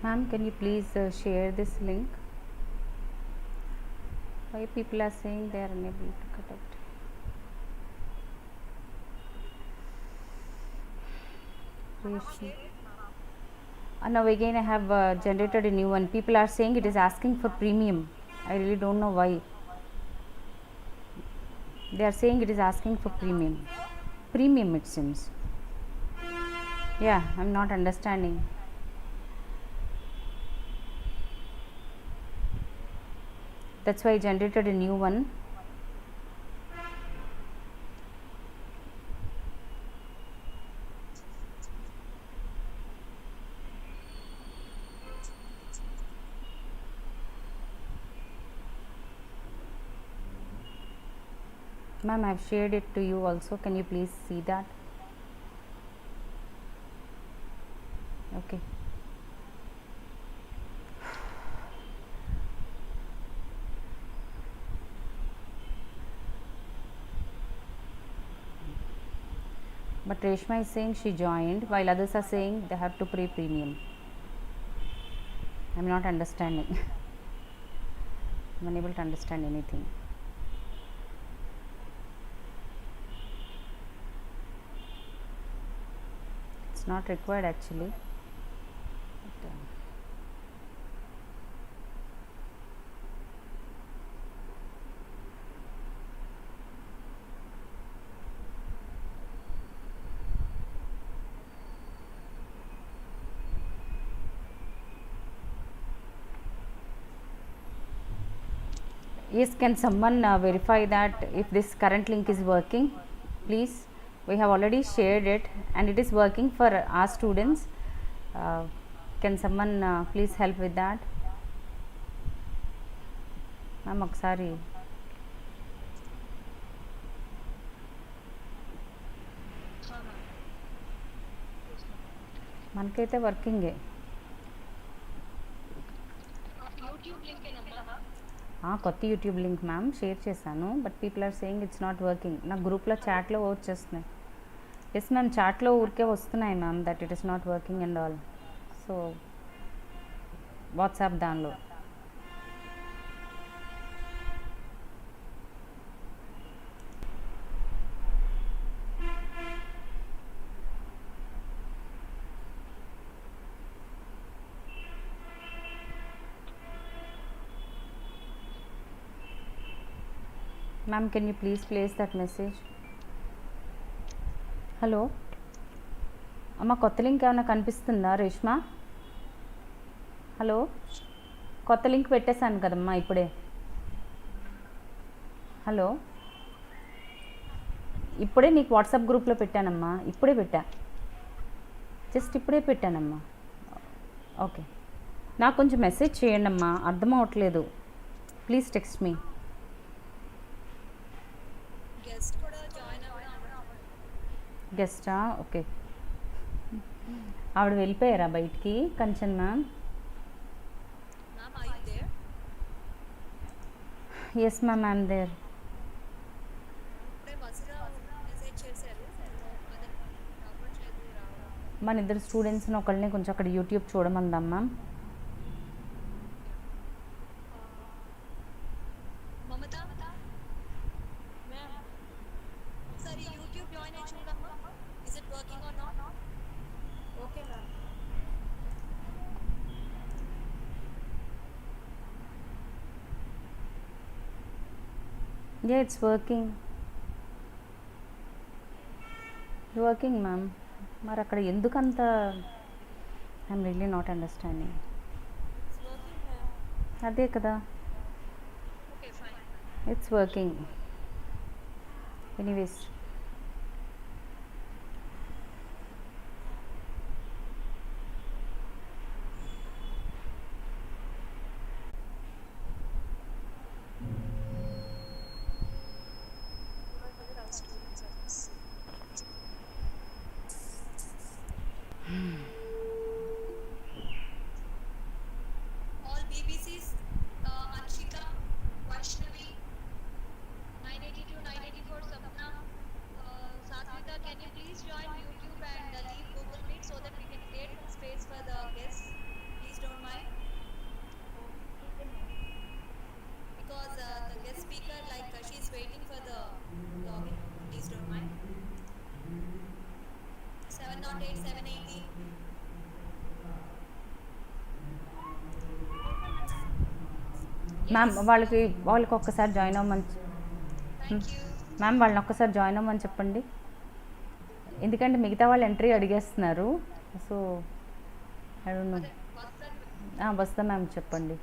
Ma'am, can you please share this link? Why people are saying they are unable to connect? Now again I have generated a new one. People are saying it is asking for premium. I really don't know why. They are saying it is asking for premium. Premium, it seems. Yeah, I'm not understanding. That's why I generated a new one. Ma'am, I have shared it to you also. Can you please see that? Okay. But Reshma is saying she joined, while others are saying they have to pay premium. I'm not understanding. I'm unable to understand anything. It's not required actually. But, yes, can someone verify that if this current link is working? Please, we have already shared it and it is working for our students. Can someone please help with that? Ma'am, ఒకసారి మనకైతే వర్కింగే. కొత్త YouTube link ma'am share చేశాను, but people are saying it's not working. నా గ్రూప్లో చాట్లో వచ్చేస్తున్నాయి. Yes ma'am, చాట్లో ఊరికే వస్తున్నాయి ma'am that it is not working and all. So WhatsApp దానిలో ma'am, can you please place that message? Hello అమ్మ, కొత్త లింక్ ఏమైనా కనిపిస్తుందా రేష్మా? హలో, కొత్త లింక్ పెట్టేశాను కదమ్మా ఇప్పుడే. హలో, ఇప్పుడే నీకు వాట్సాప్ గ్రూప్లో పెట్టానమ్మా, ఇప్పుడే పెట్టా, జస్ట్ ఇప్పుడే పెట్టానమ్మా. ఓకే, నాకు కొంచెం మెసేజ్ చేయండి అమ్మా, అర్థం అవ్వట్లేదు. Please text me. గెస్టా? ఓకే, ఆవిడ వెళ్ళిపోయారా బయటికి? Kanchan ma'am. Yes ma'am, I'm there. మన ఇద్దరు స్టూడెంట్స్ని ఒకళ్ళని కొంచెం అక్కడ యూట్యూబ్ చూడమందాం ma'am. Yeah, it's working. Working ma'am. మరి అక్కడ ఎందుకంత ఐఎమ్ రియల్లీ నాట్ అండర్స్టాండింగ్. అదే కదా, ఇట్స్ వర్కింగ్ ఎనీవేస్. మ్యామ్ వాళ్ళకి ఒక్కసారి జాయిన్ అవ్వమని మ్యామ్ వాళ్ళని ఒక్కసారి జాయిన్ అవ్వమని చెప్పండి, ఎందుకంటే మిగతా వాళ్ళు ఎంట్రీ అడిగేస్తున్నారు. సో వస్తా మ్యామ్ చెప్పండి.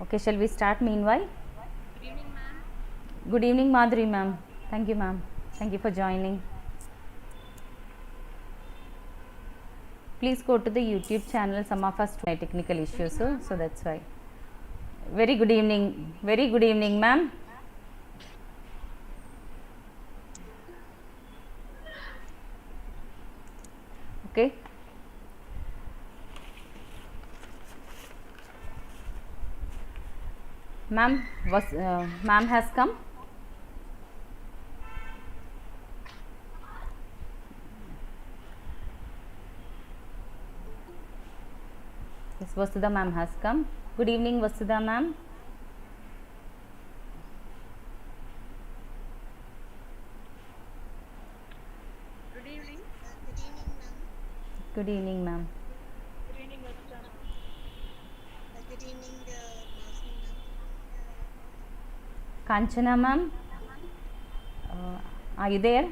Okay, shall we start meanwhile? Good evening Madhuri ma'am. Thank you ma'am. Thank you for joining. Please go to the YouTube channel. Some of us try technical issues, so that's why. Very good evening. Very good evening, ma'am. Okay. Ma'am, ma'am has come. Yes, Vasudha ma'am has come. Good evening, Vasudha ma'am. Good evening. Good evening, ma'am. Good evening, Vasudha. Good evening, Kanchana ma'am, are you there?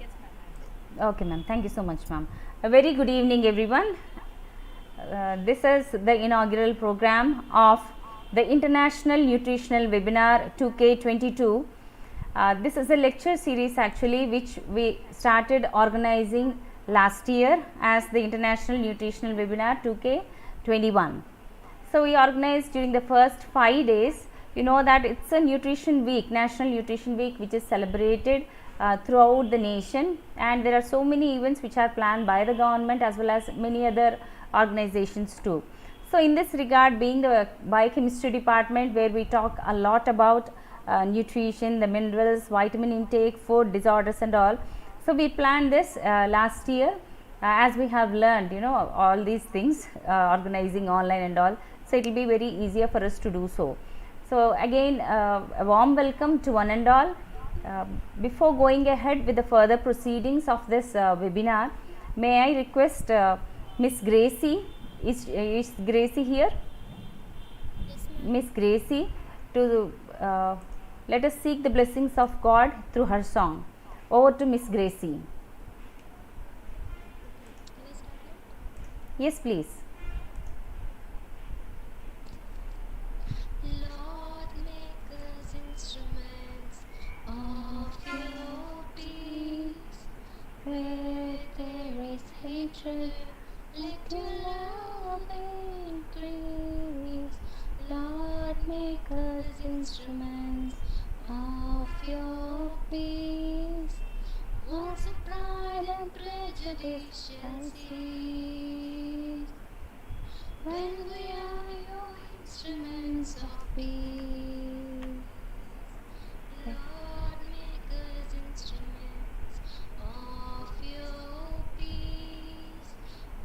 Yes, ma'am. Okay, ma'am. Thank you so much, ma'am. A very good evening, everyone. This is the inaugural program of the International Nutritional Webinar 2K22. This is a lecture series actually which we started organizing last year as the International Nutritional Webinar 2K21. So we organized during the first 5 days. You know that it's a nutrition week, National Nutrition Week, which is celebrated throughout the nation, and there are so many events which are planned by the government as well as many other organizations too. So in this regard, being the biochemistry department where we talk a lot about nutrition, the minerals, vitamin intake, food disorders and all, so we planned this last year as we have learned, you know, all these things, organizing online and all, so it will be very easier for us to do so. So again, a warm welcome to one and all. Before going ahead with the further proceedings of this webinar, may I request Miss Gracie, is Gracie here? Yes, Miss Gracie, to let us seek the blessings of God through her song. Over to Miss Gracie. Yes, please. Lord, make us instruments of your peace. Where there is hatred, let your love increase. Lord, make us instruments of your peace. Once of pride and prejudice shall cease. When we are your instruments of peace. Lord, make us instruments of your peace.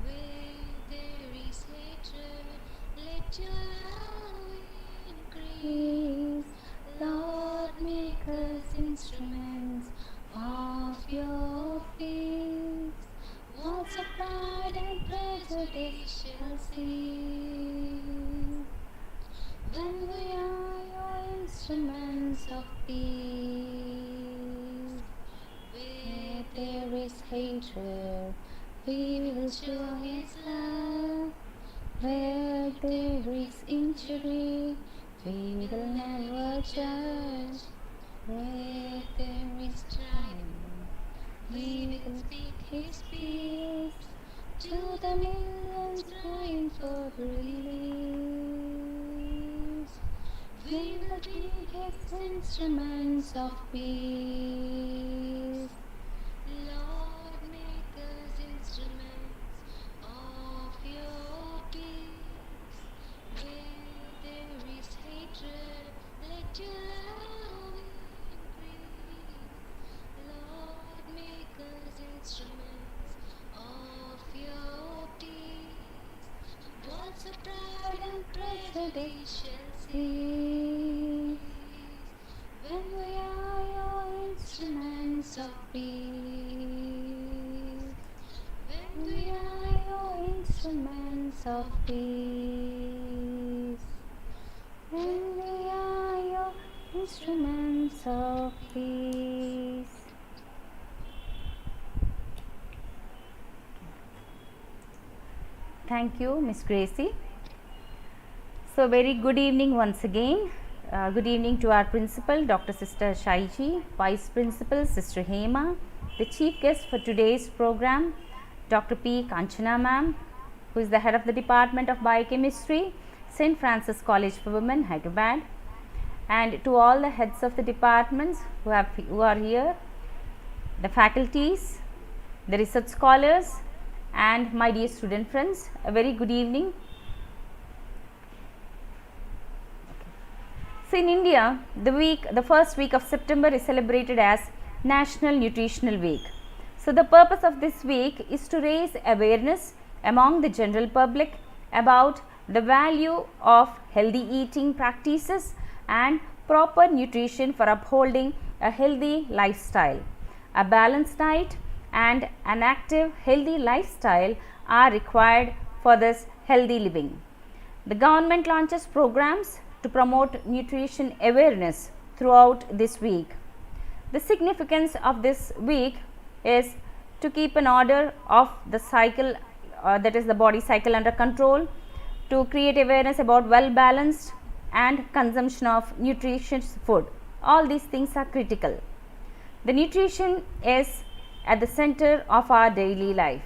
Where there is hatred, let your love increase. Lord, make us instruments of your peace. Walls of pride and prejudice shall cease. When we are your instruments of peace. Where there is hatred, we will show his love. Where there is injury, we will never judge. Where there is strife, we will speak his peace to the millions crying for release. We will be his instruments of peace. Lord, make us instruments of your peace. Where there is hatred, let your love increase. Lord, make us instruments of your peace. Walls of pride and prejudice shall cease. When we are your instruments of peace. When we are your instruments of peace. When we are your instruments of peace. Thank you, Miss Gracie. So, very good evening once again. Good evening to our principal, Dr. Sister Shaiji, Vice Principal, Sister Hema, the chief guest for today's program, Dr. P. Kanchana ma'am, who is the head of the Department of Biochemistry, St. Francis College for Women, Hyderabad, and to all the heads of the departments who are here, the faculties, the research scholars, and my dear student friends, a very good evening. So, in India, the first week of September is celebrated as National Nutritional Week. So, the purpose of this week is to raise awareness among the general public about the value of healthy eating practices and proper nutrition for upholding a healthy lifestyle. A balanced diet and an active healthy lifestyle are required for this healthy living. The government launches programs to promote nutrition awareness throughout this week. The significance of this week is to keep an order of the cycle, that is the body cycle, under control, to create awareness about well balanced and consumption of nutritious food. All these things are critical. The nutrition is at the center of our daily life.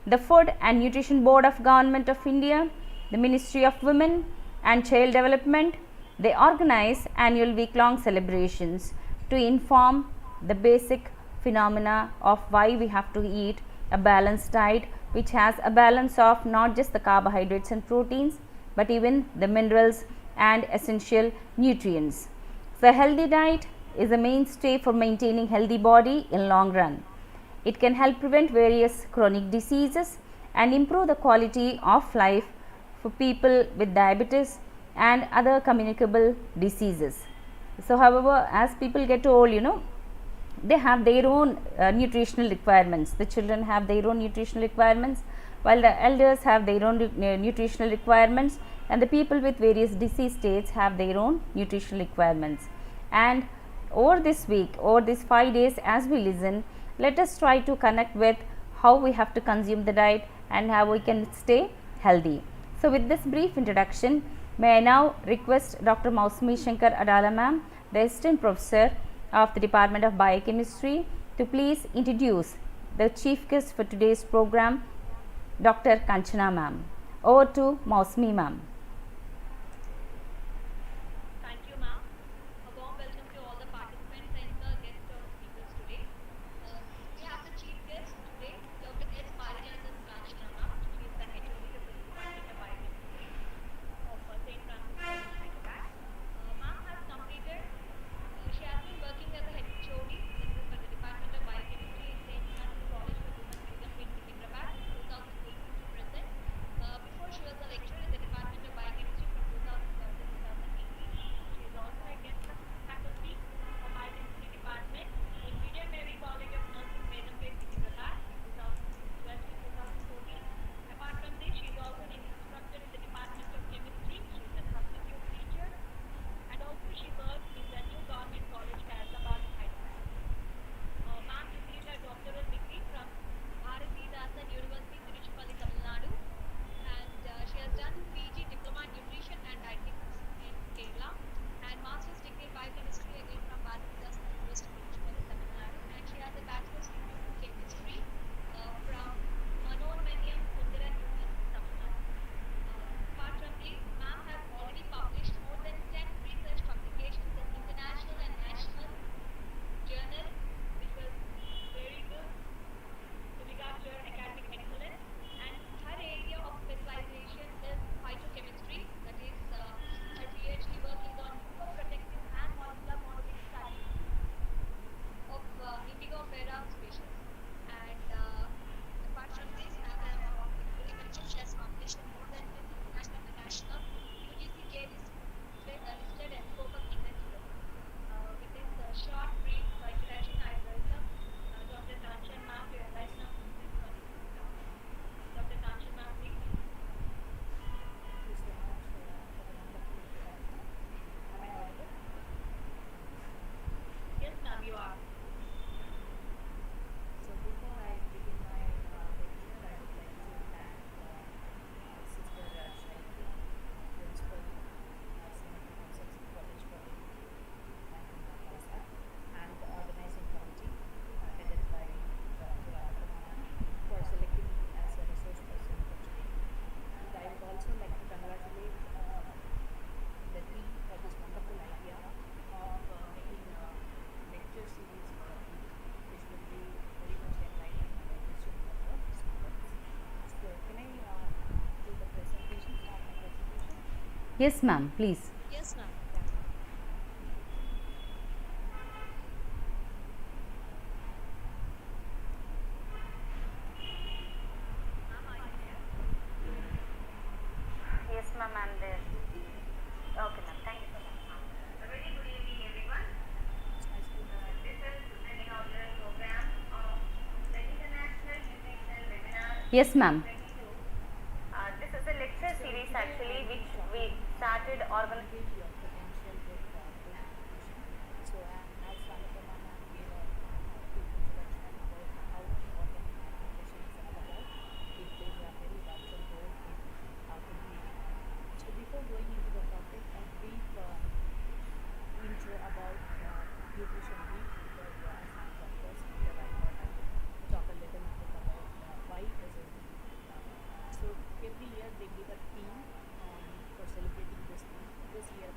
The Food and Nutrition Board of Government of India, the Ministry of Women and Child Development, they organize annual week-long celebrations to inform the basic phenomena of why we have to eat a balanced diet which has a balance of not just the carbohydrates and proteins but even the minerals and essential nutrients. So, a healthy diet is a mainstay for maintaining healthy body in long run. It can help prevent various chronic diseases and improve the quality of life for people with diabetes and other communicable diseases. So, however, as people get old, they have their own nutritional requirements. The children have their own nutritional requirements, while the elders have their own nutritional requirements, and the people with various disease states have their own nutritional requirements. And over this week, over these 5 days, as we listen, let us try to connect with how we have to consume the diet and how we can stay healthy. So, with this brief introduction, may I now request Dr. Mausami Shankar Adala ma'am, the Assistant Professor of the Department of Biochemistry, to please introduce the chief guest for today's program, Dr. Kanchana ma'am. Over to Mausami ma'am. Thank you, ma'am. A warm welcome to all the participants and the guest speakers today. We have the chief guest today, Dr. S. Kanchana ma'am. She is the HOD of the Department of Biochemistry of St. Francis College, Hyderabad. Ma'am has completed, she has been working as a HOD, this is for the Department of Biochemistry in St. Francis College for Women in Hyderabad, 2018 to present. Before she was a lecturer in the Department of Yes, ma'am, please. Yes, ma'am. Yeah. Ma'am, are you there? Yes, ma'am, I'm there. Okay, ma'am. Thank you so much, ma'am. A very good evening, everyone. This is the inaugural program of the International Nutritional Webinar. Yes, ma'am. 22. This is a lecture series actually which we started organizing. Your potential with good nutrition. So, as Anupama ma'am gave a quick introduction about how important nutrition is all about, it plays a very vital role in good living. So, before going into the topic, a brief intro about nutrition week, because as I'm Dr. Speaker, I thought I would talk a little bit about why it is important. So every year they give a theme for celebrating this week. This year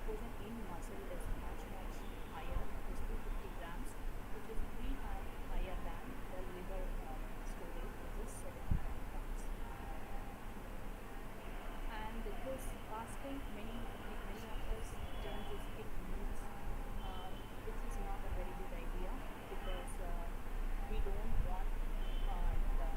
glucose in muscle is much higher. It is 250 grams, which is three times higher than the liver storage, which is 75 grams. And this fasting, many of us tend to skip meals, which is not a very good idea, because we don't want the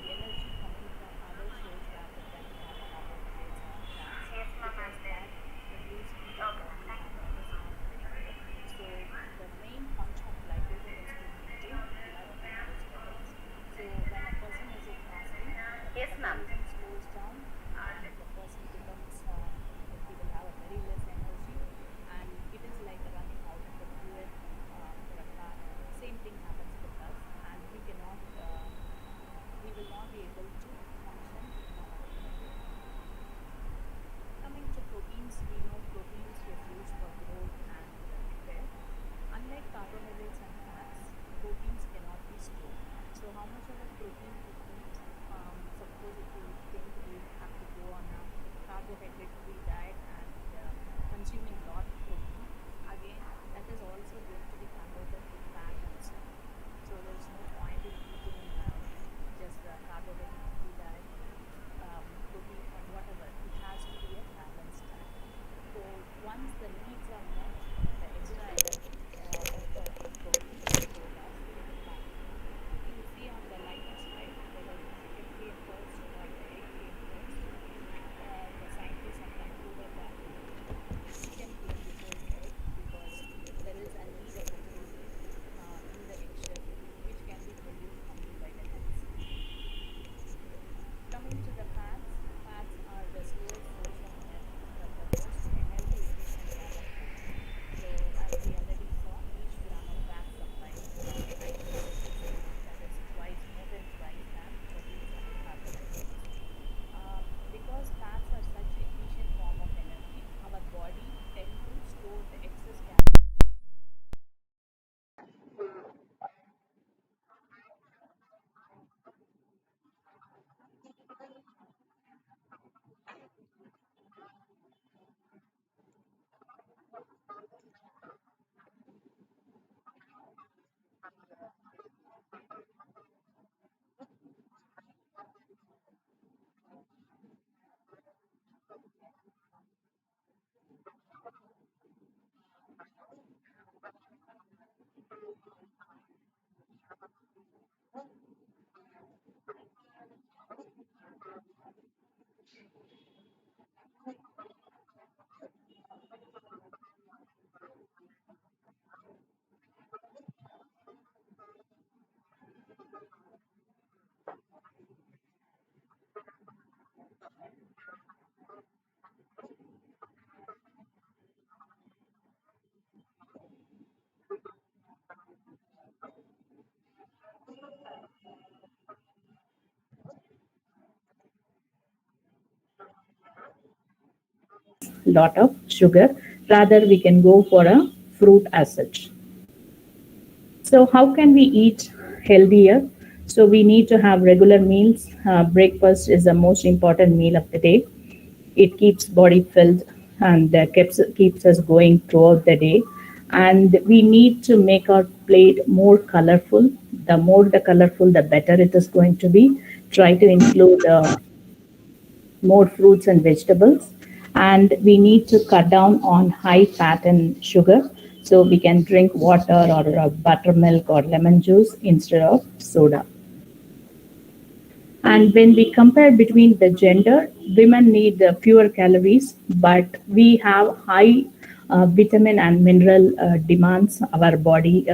energy coming from other source rather than from carbohydrates or fats, because that produce heat of body and that is not very good. So the main function of glycogen is to maintain blood glucose levels. So when a person is in fasting, the metabolism slows down and the person becomes he will have a very less energy, and it is like running out of the fluid for a car. Same thing happens with us, and we will not be able to function in a way. Coming to proteins, we know proteins is used for growth and repair. Unlike carbohydrates and fats, proteins cannot be stored. So how much of a protein to eat? Suppose if you think you have to go on a carbohydrate-free diet and consuming a lot of protein, again that is also going to be converted to fat and stuff. So there is no point in eating just a carbohydrate-free diet, protein or whatever. It has to be a balanced diet. So once the needs are met, the extra energy of the protein is stored as fat. You see on the lighter side whether the chicken came first or the egg came first. The scientists have concluded that chicken came before egg, because there is a need of a protein in the eggshell, which can be produced only by the eggs. Coming to the fats, fats are the slowest source of energy but the most energy efficient form of food. So as we already saw, each gram of fat supplies 49 calories, that is more than twice than proteins and carbohydrates. Because fats are such efficient form of energy, our body tend to store the excess calories. Lot of sugar. Rather, we can go for a fruit as such. So, how can we eat healthier? So, we need to have regular meals. Breakfast is the most important meal of the day. It keeps body filled and keeps us going throughout the day. And we need to make our plate more colorful. The more the colorful, the better it is going to be. Try to include more fruits and vegetables, and we need to cut down on high fat and sugar, so we can drink water or buttermilk or lemon juice instead of soda. And when we compare between the gender, women need fewer calories, but we have high vitamin and mineral demands our body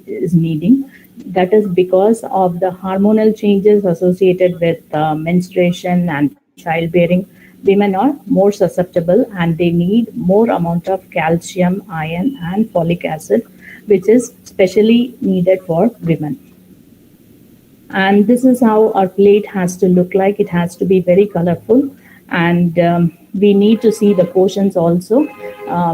is needing. That is because of the hormonal changes associated with menstruation and childbearing. Women are more susceptible and they need more amount of calcium, iron, and folic acid, which is specially needed for women. And this is how our plate has to look like. It has to be very colorful, and we need to see the portions also.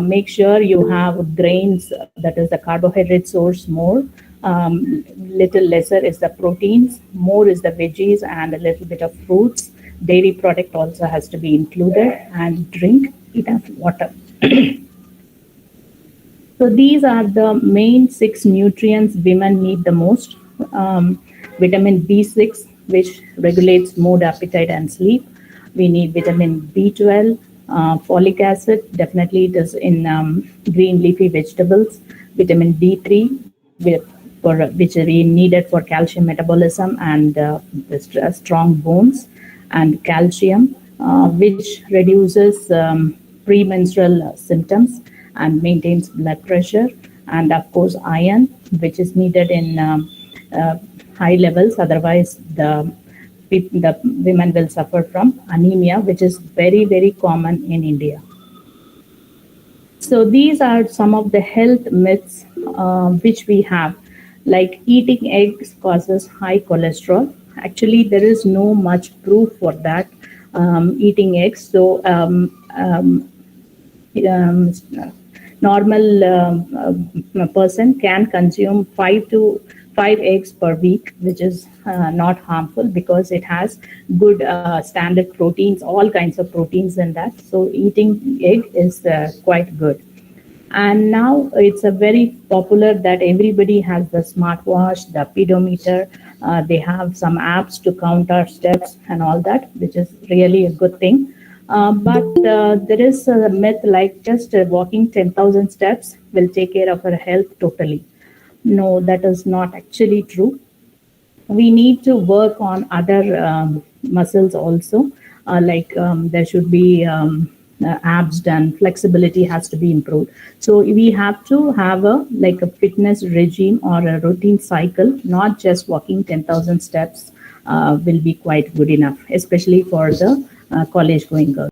Make sure you have grains, that is the carbohydrate source, more. Little lesser is the proteins, more is the veggies and a little bit of fruits. dairy product also has to be included, and drink enough water. So these are the main six nutrients women need the most. Vitamin B6, which regulates mood, appetite, and sleep. We need vitamin B12, folic acid, definitely it is in green leafy vegetables. Vitamin D3, which are needed for calcium metabolism and strong bones, and calcium, which reduces premenstrual symptoms and maintains blood pressure, and of course iron, which is needed in uh, high levels. Otherwise, the women will suffer from anemia, which is very common in India. So these are some of the health myths which we have, like eating eggs causes high cholesterol. Actually, there is no much proof for that. Eating eggs, so um, normal person can consume 5 eggs per week, which is not harmful because it has good standard proteins, all kinds of proteins in that. So eating egg is quite good. And now it's a very popular that everybody has the smartwatch, the pedometer. They have some apps to count our steps and all that, which is really a good thing. But there is a myth like just walking 10,000 steps will take care of our health totally. No, that is not actually true. We need to work on other muscles also, like there should be abs done, flexibility has to be improved. So we have to have a like a fitness regime or a routine cycle, not just walking 10,000 steps will be quite good enough, especially for the college going girls.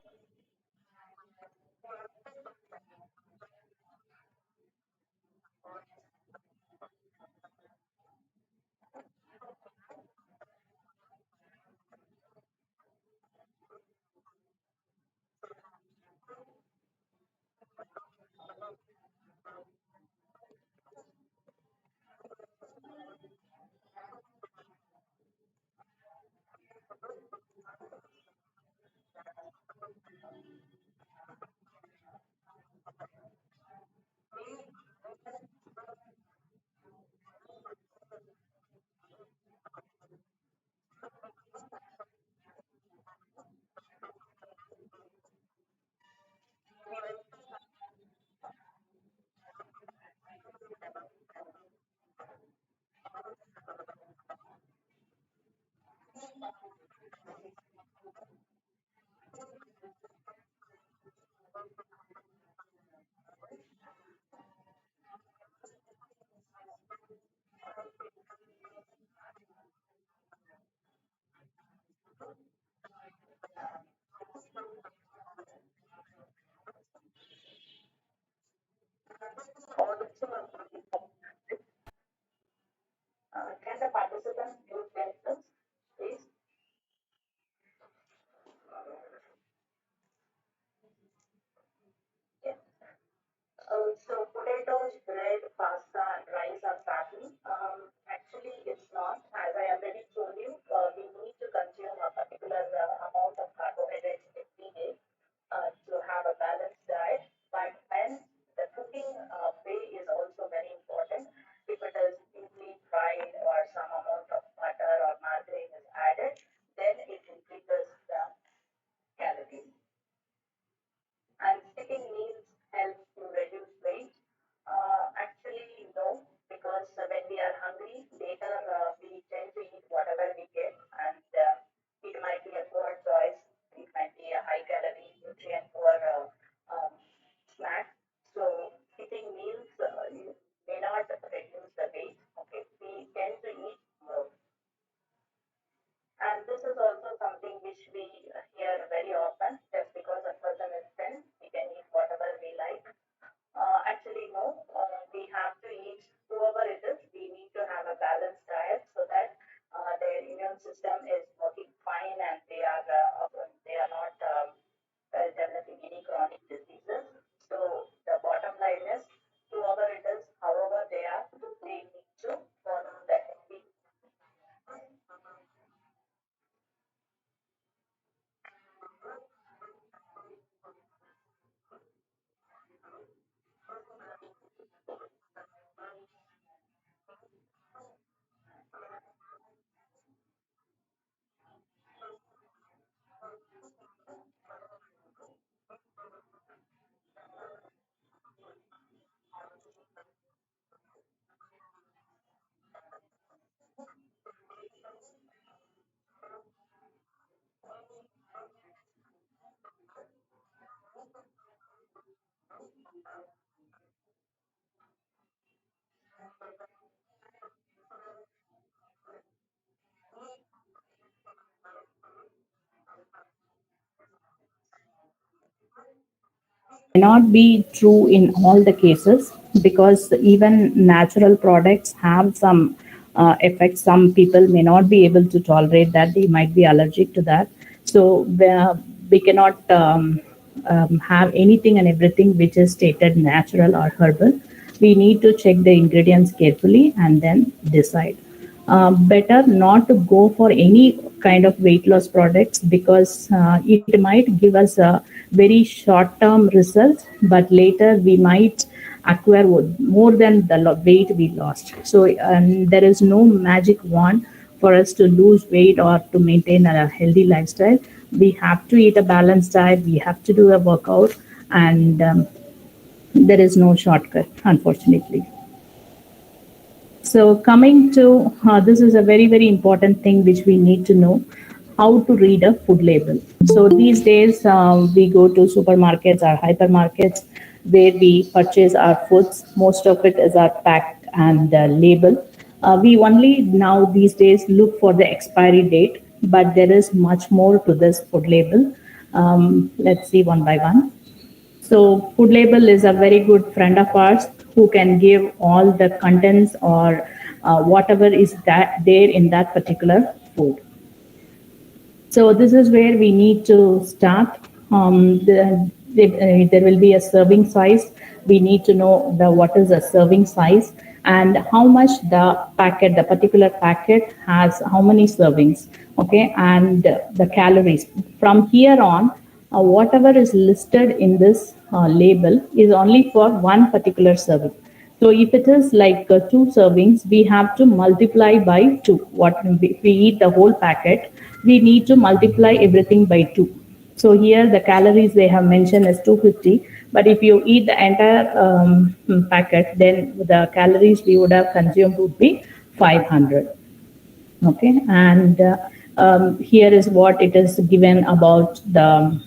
may not be true in all the cases, because even natural products have some effects. Some people may not be able to tolerate that, they might be allergic to that. So we cannot have anything and everything which is stated natural or herbal. We need to check the ingredients carefully and then decide. Better not to go for any kind of weight loss products, because it might give us a very short term result, but later we might acquire more than the weight we lost. So there is no magic wand for us to lose weight or to maintain a healthy lifestyle. We have to eat a balanced diet, we have to do a workout, and there is no shortcut, unfortunately. So coming to this is a very, very important thing which we need to know, how to read a food label. So these days we go to supermarkets or hypermarkets where we purchase our foods. Most of it is our packed and label. We only now these days look for the expiry date, but there is much more to this food label. Let's see one by one. So food label is a very good friend of ours who can give all the contents or whatever is that there in that particular food. So this is where we need to start. There will be a serving size. We need to know what is a serving size and how much the particular packet has, how many servings, okay, and the calories. From here on, whatever is listed in this label is only for one particular serving. So if it is like 2 servings, we have to multiply by 2. What if we eat the whole packet, we need to multiply everything by 2. So here the calories they have mentioned is 250, but if you eat the entire packet, then the calories we would have consumed would be 500. Okay, and here is what it is given about the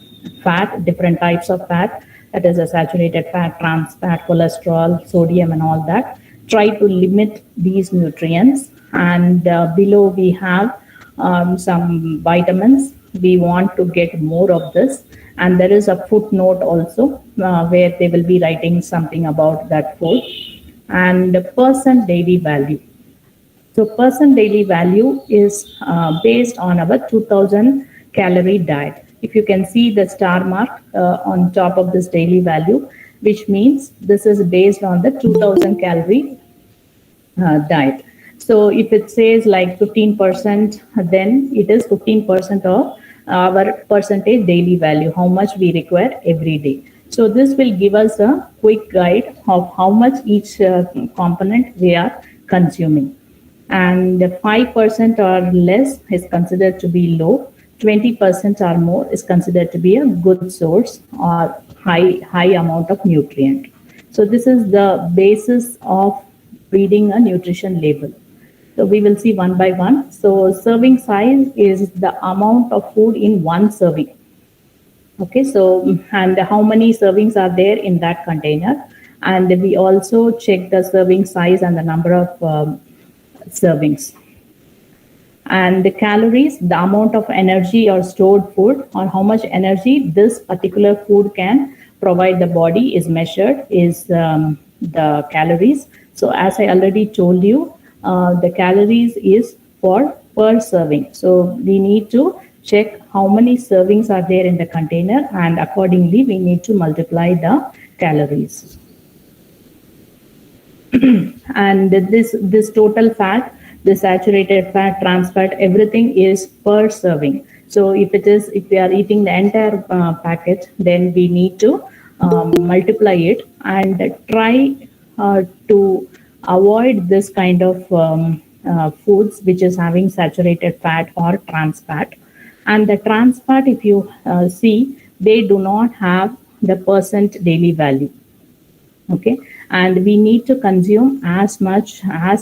fat, different types of fat. That is a saturated fat, trans fat, cholesterol, sodium, and all that. Try to limit these nutrients. And below we have some vitamins. We want to get more of this. And there is a footnote also where they will be writing something about that food. And percent daily value. So percent daily value is based on our 2000 calorie diet. If you can see the star mark on top of this daily value, which means this is based on the 2000 calorie diet. So if it says like 15%, then it is 15% of our percentage daily value, how much we require every day. So this will give us a quick guide of how much each component we are consuming. And 5% or less is considered to be low. 20% or more is considered to be a good source or high amount of nutrient. So this is the basis of reading a nutrition label. So we will see one by one. So serving size is the amount of food in one serving. Okay, so and how many servings are there in that container, and we also check the serving size and the number of servings. And the calories, the amount of energy or stored food, or how much energy this particular food can provide the body is measured, is the calories. So as I already told you, the calories is for per serving. So we need to check how many servings are there in the container, and accordingly we need to multiply the calories. And this total fat, the saturated fat, trans fat, everything is per serving. So if we are eating the entire packet, then we need to multiply it and try to avoid this kind of foods which is having saturated fat or trans fat. And the trans fat, if you see, they do not have the percent daily value. Okay, and we need to consume as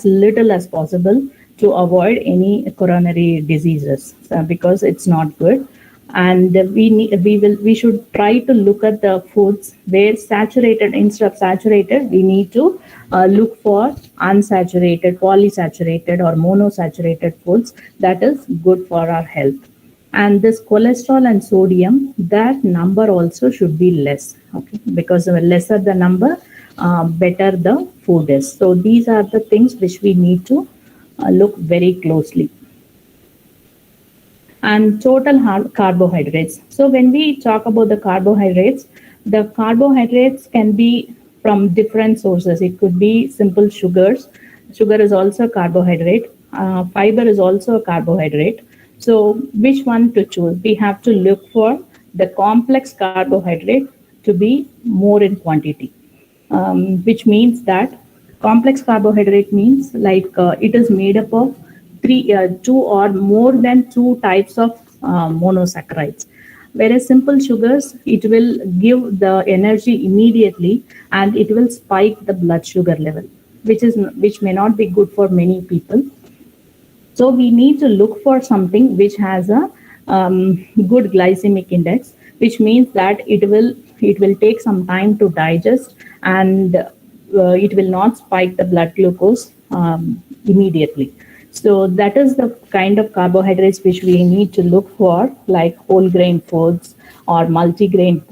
little as possible to avoid any coronary diseases, because it's not good. And we should try to look at the foods where saturated, instead of saturated, we need to look for unsaturated, polysaturated, or monosaturated foods that is good for our health. And this cholesterol and sodium, that number also should be less, okay, because the lesser the number, better the food is. So these are the things which we need to look very closely. And total carbohydrates. So when we talk about the carbohydrates can be from different sources. It could be simple sugars. Sugar is also a carbohydrate. Fiber is also a carbohydrate. So which one to choose? We have to look for the complex carbohydrate to be more in quantity, which means that complex carbohydrate means like it is made up of two or more than two types of monosaccharides. Whereas simple sugars, it will give the energy immediately and it will spike the blood sugar level, which may not be good for many people. So we need to look for something which has a good glycemic index, which means that it will take some time to digest and it will not spike the blood glucose immediately. So that is the kind of carbohydrates which we need to look for, like whole grain foods or multigrain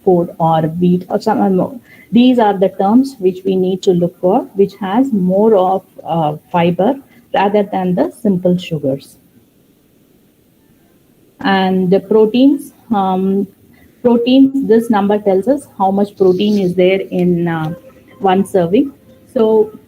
food or wheat or some more. These are the terms which we need to look for, which has more of fiber rather than the simple sugars. And the proteins, this number tells us how much protein is there in one serving. So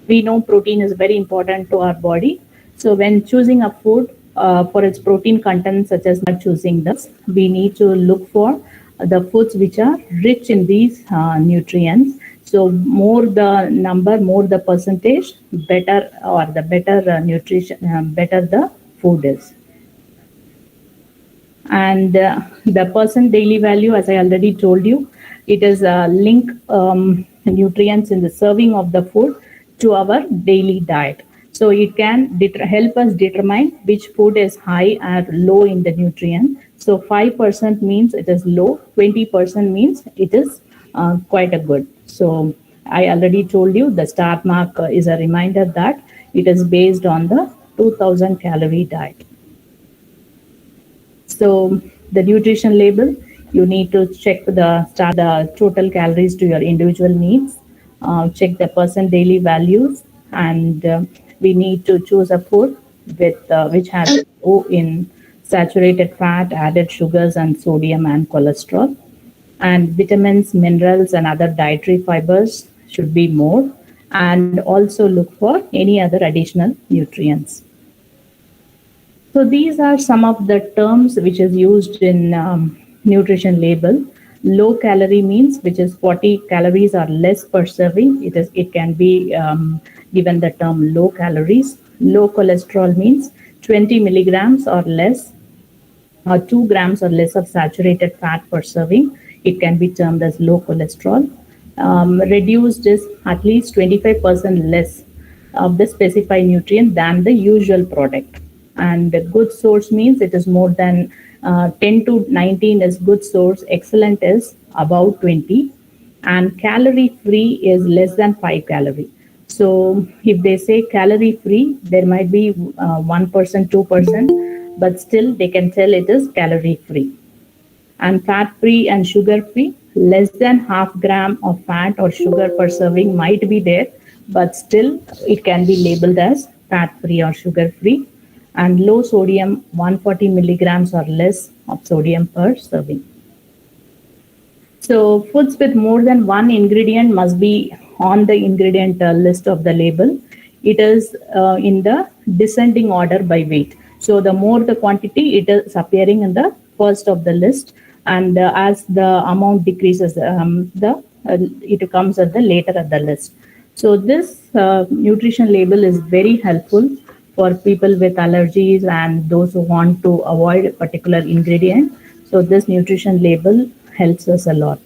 we know protein is very important to our body. So when choosing a food for its protein content, such as not choosing this, we need to look for the foods which are rich in these nutrients. So more the number, more the percentage, better, or the better nutrition, better the food is. And the percent daily value, as I already told you, it is link nutrients in the serving of the food to our daily diet. So it can help us determine which food is high or low in the nutrient. So 5% means it is low, 20% means it is quite a good. So I already told you the star mark is a reminder that it is based on the 2000 calorie diet. So the nutrition label, you need to check the total calories to your individual needs, check the percent daily values, and we need to choose a food with which has low in saturated fat, added sugars, and sodium and cholesterol. And vitamins, minerals, and other dietary fibers should be more, and also look for any other additional nutrients. So these are some of the terms which is used in nutrition label. Low calorie means which is 40 calories or less per serving. It can be given the term low calories. Low cholesterol means 20 milligrams or less, or 2 grams or less of saturated fat per serving. It can be termed as low cholesterol. Reduced is at least 25% less of the specified nutrient than the usual product. And the good source means it is more than 10 to 19 is good source, excellent is about 20, and calorie free is less than 5 calorie. So if they say calorie free, there might be 1%, 2%, but still they can tell it is calorie free. And fat free and sugar free, less than half gram of fat or sugar per serving might be there, but still it can be labeled as fat free or sugar free. And low sodium, 140 milligrams or less of sodium per serving. So foods with more than one ingredient must be on the ingredient list of the label. It is in the descending order by weight. So the more the quantity, it is appearing in the first of the list, and as the amount decreases, it comes at the later of the list. So this nutrition label is very helpful for people with allergies and those who want to avoid a particular ingredient. So this nutrition label helps us a lot.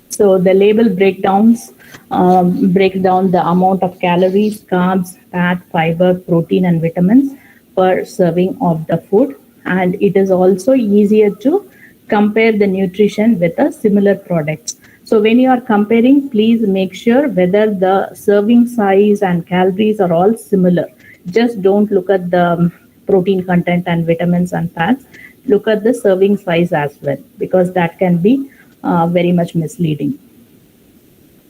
So the label breakdowns break down the amount of calories, carbs, fat, fiber, protein, and vitamins per serving of the food. And it is also easier to compare the nutrition with a similar products. So when you are comparing, please make sure whether the serving size and calories are all similar. Just don't look at the protein content and vitamins and fats, look at the serving size as well, because that can be very much misleading.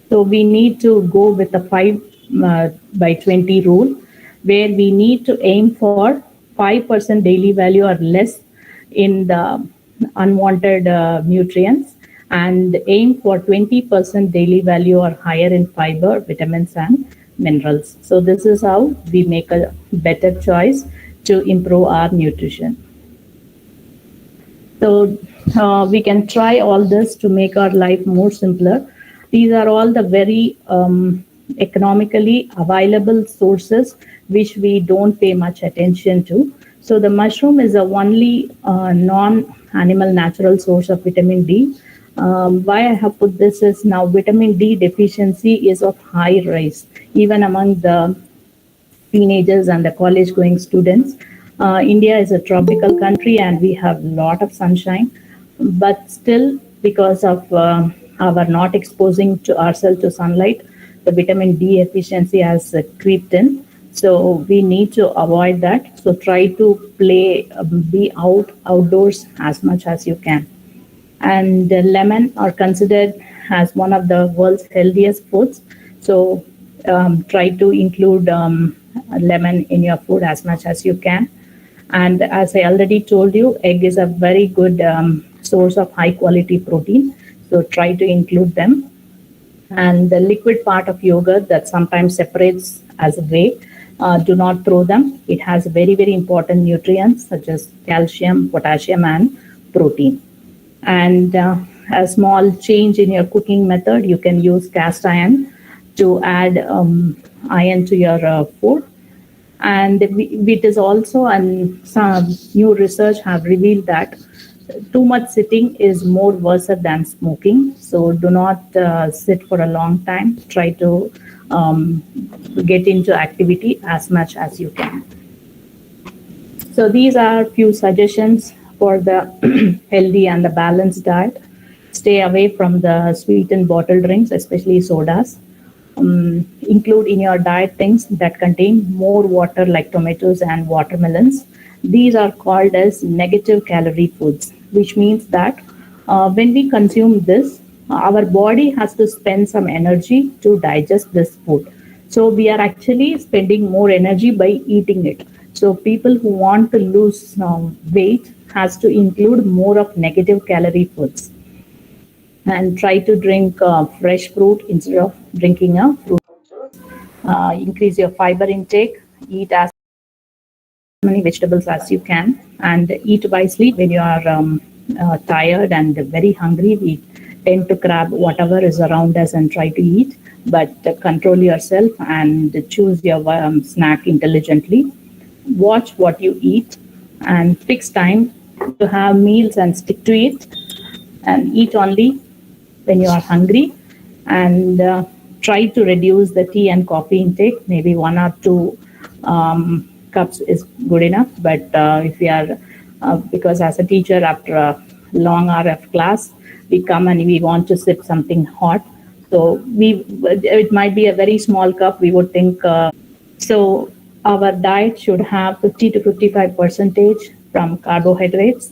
So we need to go with the 5 by 20 rule, where we need to aim for 5% daily value or less in the unwanted nutrients, and aim for 20% daily value or higher in fiber, vitamins, and minerals. So this is how we make a better choice to improve our nutrition. So we can try all this to make our life more simpler. These are all the very economically available sources which we don't pay much attention to. So the mushroom is the only non-animal natural source of vitamin D. Why I have put this is now vitamin D deficiency is of high rise, even among the teenagers and the college going students. India is a tropical country and we have a lot of sunshine, but still, because of our not exposing to ourselves to sunlight, the vitamin D efficiency has creeped in. So we need to avoid that. So try to be outdoors as much as you can. And lemon are considered as one of the world's healthiest foods. So try to include lemon in your food as much as you can. And as I already told you, egg is a very good source of high quality protein. So try to include them. And the liquid part of yogurt that sometimes separates as whey, do not throw them. It has very, very important nutrients such as calcium, potassium, and protein. And a small change in your cooking method, you can use cast iron to add iron to your food. And it is also, and some new research have revealed that too much sitting is more worse than smoking. So do not sit for a long time. Try to get into activity as much as you can. So these are a few suggestions for the healthy and the balanced diet. Stay away from the sweetened bottled drinks, especially sodas. Include in your diet things that contain more water, like tomatoes and watermelons. These are called as negative calorie foods, which means that when we consume this, our body has to spend some energy to digest this food. So we are actually spending more energy by eating it. So people who want to lose weight has to include more of negative calorie foods, and try to drink fresh fruit instead of drinking a fruit juice. Increase your fiber intake. Eat as many vegetables as you can, and eat wisely. When you are tired and very hungry, we tend to grab whatever is around us and try to eat, but control yourself and choose your snack intelligently. Watch what you eat and fix time to have meals and stick to it, and eat only when you are hungry, and try to reduce the tea and coffee intake. Maybe 1 or 2 cups is good enough. But if we are, because as a teacher, after a long hour of class, we come and we want to sip something hot. So it might be a very small cup. We would think so. Our diet should have 50 to 55% from carbohydrates,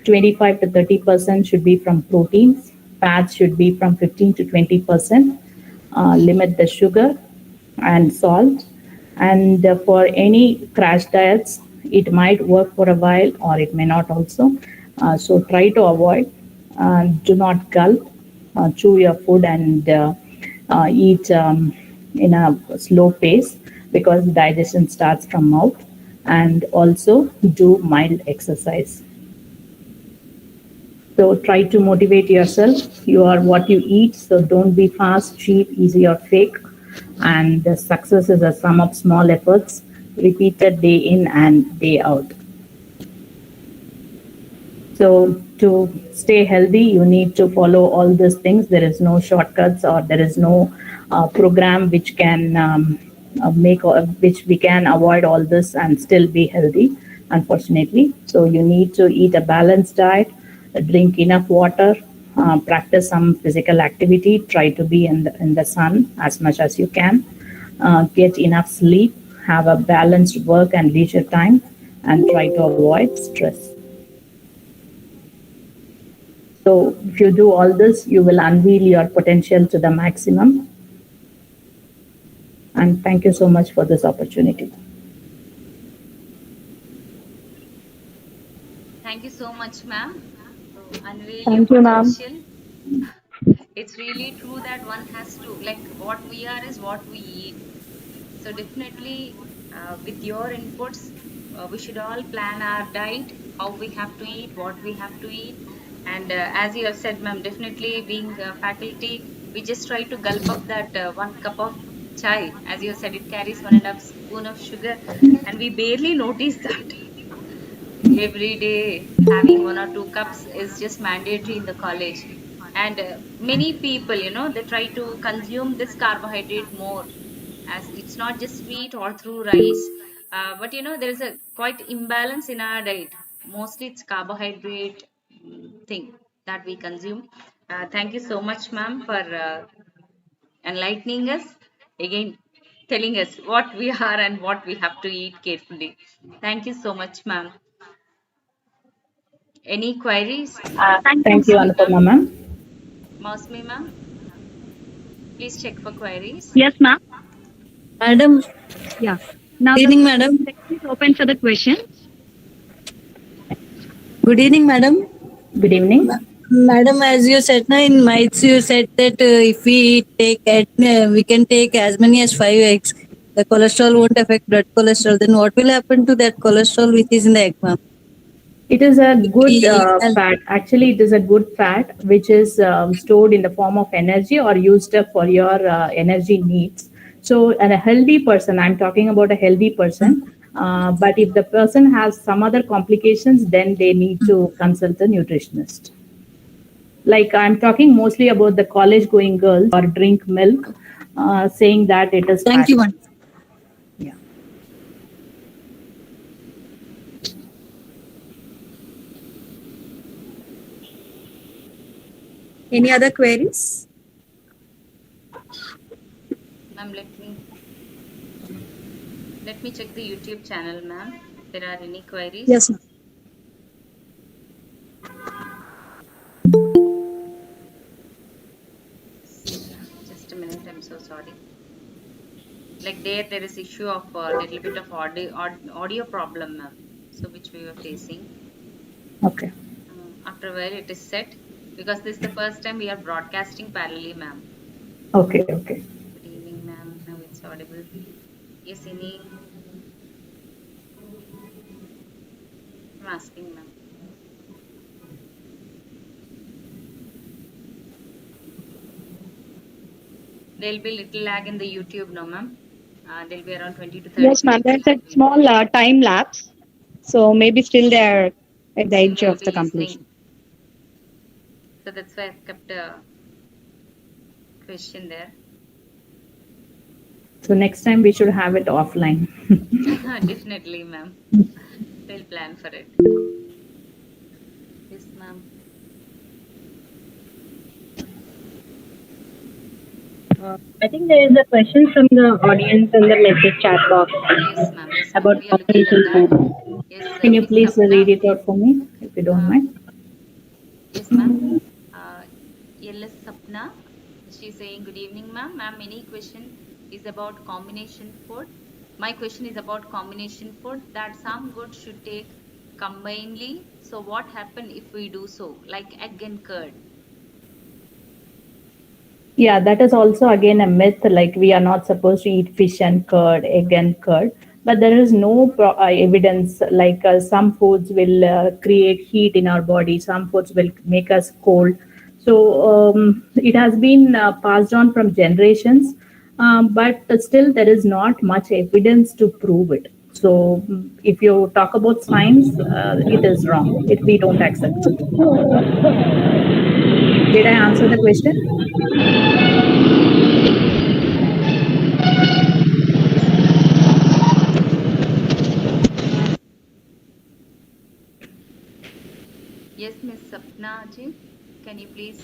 25 to 30% should be from proteins, fats should be from 15 to 20%. Limit the sugar and salt. And for any crash diets, it might work for a while or it may not also. So try to avoid. Do not gulp. Chew your food and eat in a slow pace, because digestion starts from mouth. And also do mild exercise. So try to motivate yourself. You are what you eat. So don't be fast, cheap, easy, or fake. And the success is a sum of small efforts repeated day in and day out. So to stay healthy, you need to follow all these things. There is no shortcuts, or there is no program which can which we can avoid all this and still be healthy, unfortunately. So you need to eat a balanced diet, drink enough water, practice some physical activity, try to be in the sun as much as you can, get enough sleep, have a balanced work and leisure time, and try to avoid stress. So, if you do all this, you will unveil your potential to the maximum. And thank you so much for this opportunity. Thank you so much, ma'am. So, unveil your Thank you, ma'am. potential. It's really true that one has to, like, what we are is what we eat. So, definitely, with your inputs, we should all plan our diet, how we have to eat, what we have to eat. And as you have said, ma'am, definitely being faculty, we just try to gulp up that 1 cup of chai. As you have said, it carries 1.5 spoon of sugar, and we barely notice that. Every day having 1 or 2 cups is just mandatory in the college. And many people, they try to consume this carbohydrate more, as it's not just sweet or through rice. But there is a quite imbalance in our diet. Mostly it's carbohydrate thing that we consume. Thank you so much, ma'am, for enlightening us again, telling us what we are and what we have to eat carefully. Thank you so much, ma'am. Any queries? Thank you, Anupama ma'am. Mosme, ma'am, please check for queries. Yes, ma'am. Madam, Yeah. Now good the evening, madam. section is open for the questions. Good evening, madam. Good evening. Madam, as you said, na, in mites, you said that if we take we can take as many as 5 eggs. The cholesterol won't affect blood cholesterol. Then what will happen to that cholesterol which is in the egg, ma'am? It is a good And fat. Actually, it is a good fat which is stored in the form of energy or used up for your energy needs. So, and a healthy person, I'm talking about a healthy person. But if the person has some other complications, then they need to consult a nutritionist. Like I'm talking mostly about the college going girls or drink milk, saying that it is thank you, fatty. madam. Yeah. Any other queries? Ma'am, let me check the YouTube channel, ma'am. If there are any queries. Yes, ma'am. Just a minute. I'm so sorry. Like there is issue of a little bit of audio problem, ma'am. So which we were facing. Okay. After a while, it is set because this is the first time we are broadcasting parallelly, ma'am. Okay. Okay. Good evening, ma'am. Now it's audible. Yes, any? I'm asking, ma'am. There'll be little lag in the YouTube, no, ma'am. There'll be around 20 to 30 Yes, ma'am. seconds There's a lag. small time lapse. So maybe still they're at the Still, edge they'll of be the completion. listening. So that's why I've kept a question there. So next time we should have it offline. Definitely, ma'am. We'll plan for it. Yes, ma'am. I think there is a question from the audience in the message chat box Yes, ma'am. Yes, ma'am. about We are looking at combination that. food. Yes, Can you Miss please read Sapna. it out for me, if you don't mind? Yes, ma'am. LS Sapna. She's saying, good evening, ma'am. Ma'am, any question is about combination food. My question is about combination food that some good should take combinedly. So what happen if we do so, like egg and curd? Yeah, that is also again a myth. Like we are not supposed to eat fish and curd, egg and curd. But there is no evidence. Like some foods will create heat in our body. Some foods will make us cold. So it has been passed on from generations, but still there is not much evidence to prove it. So if you talk about science, it is wrong. We don't accept it. Did I answer the question? Yes, Miss Sapna ji. Can you please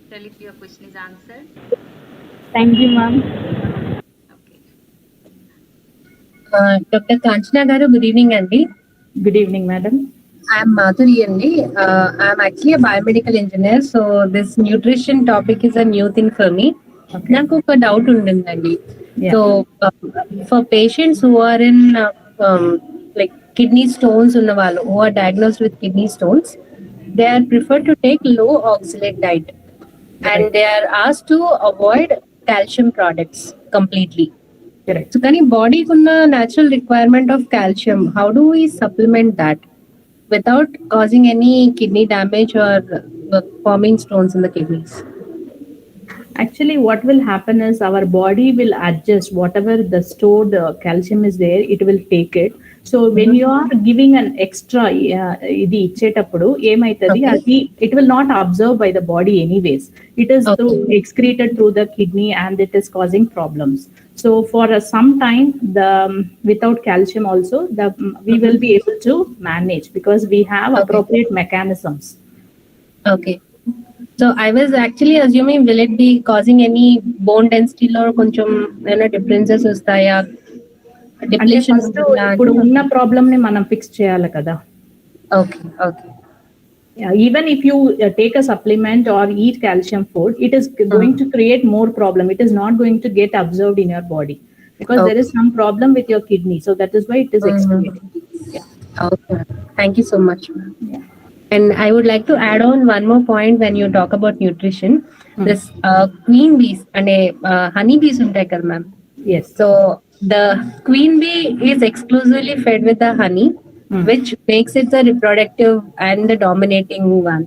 tell if your question is answered? Thank you, ma'am. Okay. Dr. Kanchana garu, good evening, Andy. Good evening, madam. I'm Madhuri Andi. I'm actually a biomedical engineer, so this nutrition topic is a new thing for me. Okay. నాకు ఒక doubt ఉండిందండి. Yeah. So for patients who are in like kidney stones ఉన్న వాళ్ళు who are diagnosed with kidney stones, they are prefer to take low oxalate diet and Right. they are asked to avoid calcium products completely. Correct. So, can body kunna natural requirement of calcium? How do we supplement that without causing any kidney damage or forming stones in the kidneys? Actually, what will happen is our body will adjust whatever the stored calcium is there, it will take it. So when you are giving an extra ఇది ఇచ్చేటప్పుడు ఏమైతుంది Okay. అది it will not absorb by the body anyways. It is Okay. through excreted through the kidney and it is causing problems. So for some time the without calcium also we will be able to manage because we have Okay. appropriate mechanisms. Okay. So I was actually assuming, will it be causing any bone density or కొంచెం ఏమైనా differences వస్తాయా? అంటే Depletion first ఇప్పుడు ఉన్న problem ని మనం fix చేయాలి కదా. Okay. Okay. Yeah, even if you take a supplement or eat calcium food, it is going to create more problem. It is not going to get absorbed in your body because there is some problem with your kidney. So that is why it is excreted. Yeah. Okay. Thank you so much, ma'am. Yeah. And I would like to add on one more point when you talk about nutrition. This queen bees and honey bees ఉంటాయి కదా ma'am. Yes. So the queen bee is exclusively fed with the honey, which makes it the reproductive and the dominating one.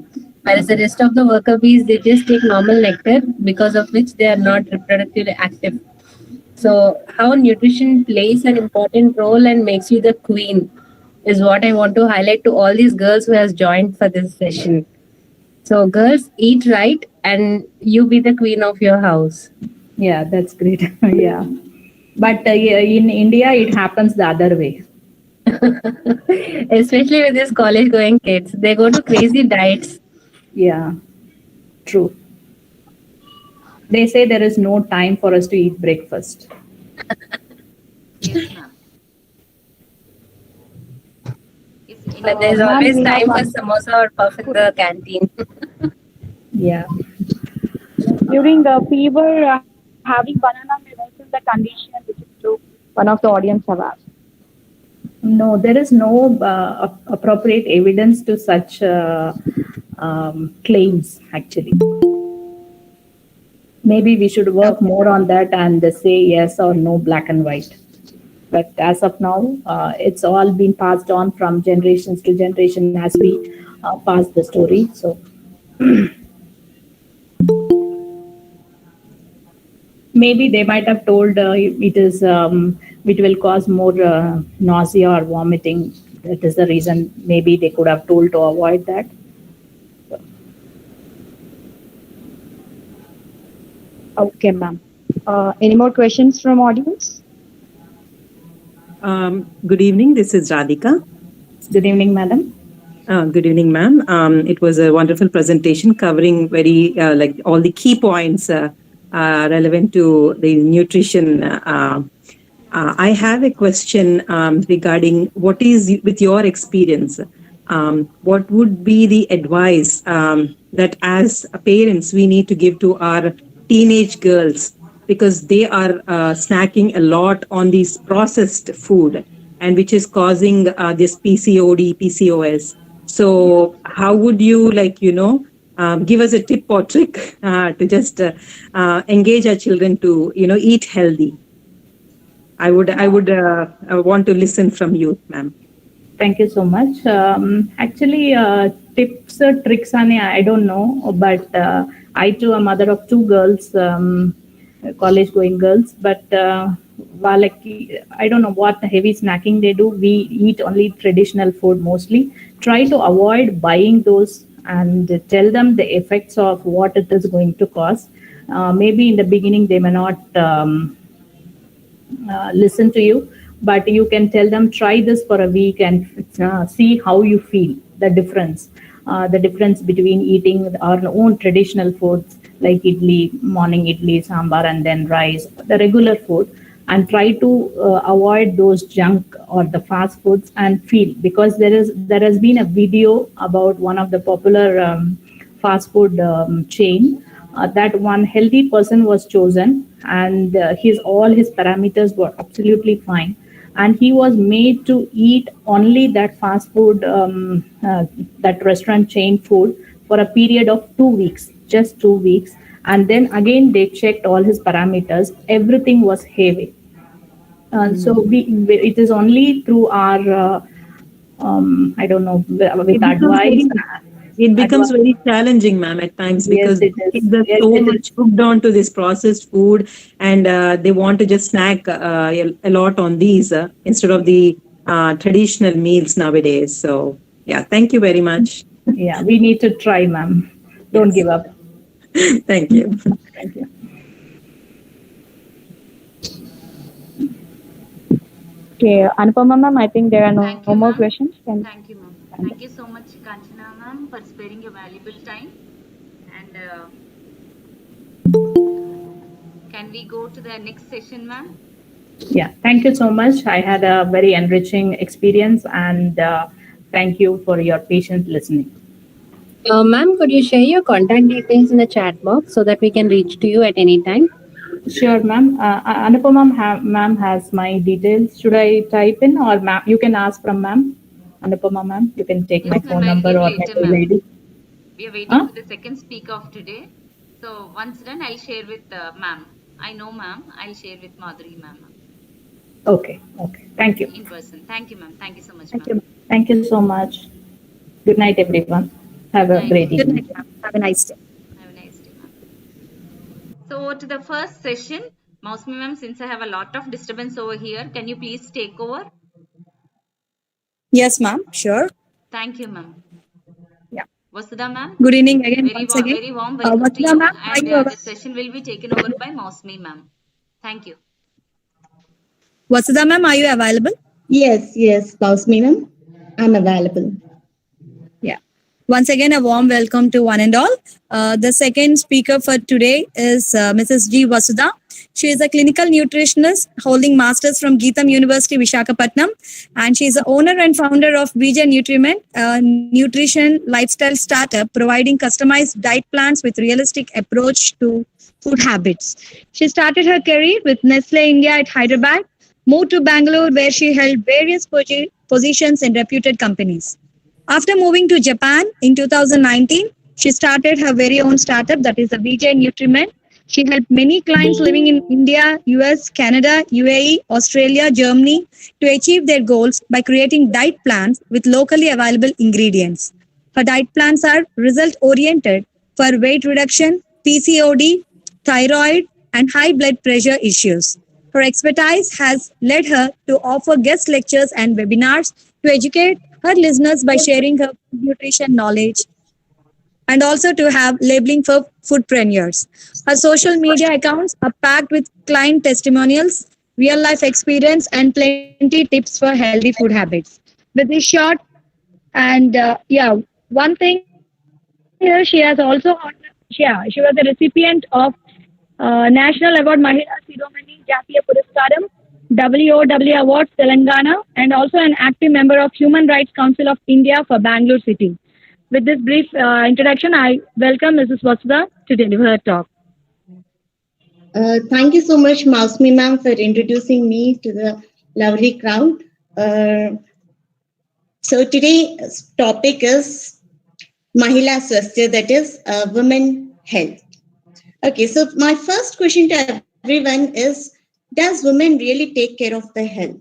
Whereas the rest of the worker bees, they just take normal nectar, because of which they are not reproductively active. So how nutrition plays an important role and makes you the queen is what I want to highlight to all these girls who has joined for this session. So girls, eat right and you be the queen of your house. Yeah, that's great. Yeah. But in India, it happens the other way. Especially with these college going kids, they go to crazy diets. Yeah, true. They say there is no time for us to eat breakfast. Yes, ma'am. But there's always time for samosa or puff in the canteen. Yeah. During fever, having banana may worsen the condition, which is true. One of the audience have asked. No, there is no appropriate evidence to such claims, actually. Maybe we should work more on that and say yes or no, black and white. But as of now, it's all been passed on from generations to generation as we pass the story. So maybe they might have told it will cause more nausea or vomiting. That is the reason maybe they could have told to avoid that. Okay, ma'am. Any more questions from audience? Good evening. This is Radhika. Good evening, madam. Good evening, ma'am. It was a wonderful presentation covering very like all the key points relevant to the nutrition. I have a question regarding what is, with your experience, what would be the advice that as parents we need to give to our teenage girls, because they are snacking a lot on these processed food and which is causing this PCOD, PCOS. So how would you give us a tip or trick to just engage our children to eat healthy? I would want to listen from you, ma'am. Thank you so much. Actually, tips or tricks, I don't know, but I too am mother of two girls, college-going girls. But I don't know what heavy snacking they do. We eat only traditional food mostly. Try to avoid buying those and tell them the effects of what it is going to cause. Maybe in the beginning they may not listen to you, but you can tell them try this for a week and see how you feel, the difference between eating our own traditional foods like idli, morning idli, sambar, and then rice, the regular food. and try to avoid those junk or the fast foods and feel, because there has been a video about one of the popular fast food chain, that one healthy person was chosen, and his all his parameters were absolutely fine, and he was made to eat only that fast food, that restaurant chain food, for a period of 2 weeks, just 2 weeks, and then again they checked all his parameters, everything was heavy. So it is only through our I don't know, It with becomes advice. very it becomes Advice. very challenging, ma'am, at times, Yes, because it is. kids are Yes, so it is. much hooked on to this processed food, and they want to just snack a lot on these instead of the traditional meals nowadays. So, yeah, thank you very much. Yeah, we need to try, ma'am. Don't Yes, give up. thank you. Thank you. Okay, Anupama ma'am, I think there are no Thank you, more ma'am. questions. Can Thank you, ma'am. Thank you so much, Kanchana ma'am, for sparing your valuable time. And can we go to the next session, ma'am? Yeah, thank you so much. I had a very enriching experience, and thank you for your patient listening. Ma'am, could you share your contact details in the chat box so that we can reach to you at any time? Sure, ma'am. Anupama ma'am has my details. Should I type in, or ma'am, you can ask from ma'am? Anupama ma'am, you can take my Yes, ma'am. phone I'll number give or my later, mail ma'am. ID. We are waiting Huh? for the second speaker of today. So once done, I'll share with ma'am. I know, ma'am. I'll share with Madhuri, ma'am. Okay, okay. Thank you. In person. Thank you, ma'am. Thank you so much, Thank ma'am. you. Thank you so much. Good night, everyone. Have Good a night, great ma'am. Good evening. night, ma'am. Have a nice day. Have a nice day, ma'am. So to the first session, Mousme ma'am, since I have a lot of disturbance over here, can you please take over? Yes, ma'am. Sure. Thank you, ma'am. Yeah. Vasudha ma'am, Good evening again, once again. very warm welcome to Vasudha, you, ma'am, are and you the session will be taken over by Mousme ma'am. Thank you. Vasudha, ma'am, are you available? Yes, Pausmi ma'am. I'm available. Yeah. Once again, a warm welcome to one and all. The second speaker for today is Mrs. G. Vasudha. She is a clinical nutritionist holding masters from Geetham University, Vishakhapatnam, and she is the owner and founder of VG Nutriment, a nutrition lifestyle startup providing customized diet plans with realistic approach to food habits. She started her career with Nestle India at Hyderabad, moved to Bangalore where she held various positions in reputed companies. After moving to Japan in 2019, she started her very own startup, that is the VJ Nutriment. She helped many clients living in India, US, Canada, UAE, Australia, Germany to achieve their goals by creating diet plans with locally available ingredients. Her diet plans are result oriented for weight reduction, PCOD, thyroid, and high blood pressure issues. Her expertise has led her to offer guest lectures and webinars to educate her listeners by sharing her nutrition knowledge and also to have labeling for foodpreneurs. Her social media accounts are packed with client testimonials, real life experience, and plenty tips for healthy food habits. With this short and one thing here, she has also she was a recipient of National Award Mahila Siromani Jatiya Puraskaram, WOW Awards Telangana, and also an active member of Human Rights Council of India for Bangalore City. With this brief introduction, I welcome Mrs. Vasudha to deliver her talk. Thank you so much, Mausmi ma'am, for introducing me to the lovely crowd. So today's topic is Mahila Swasthya, that is women health. Okay, so my first question to everyone is, does women really take care of their health?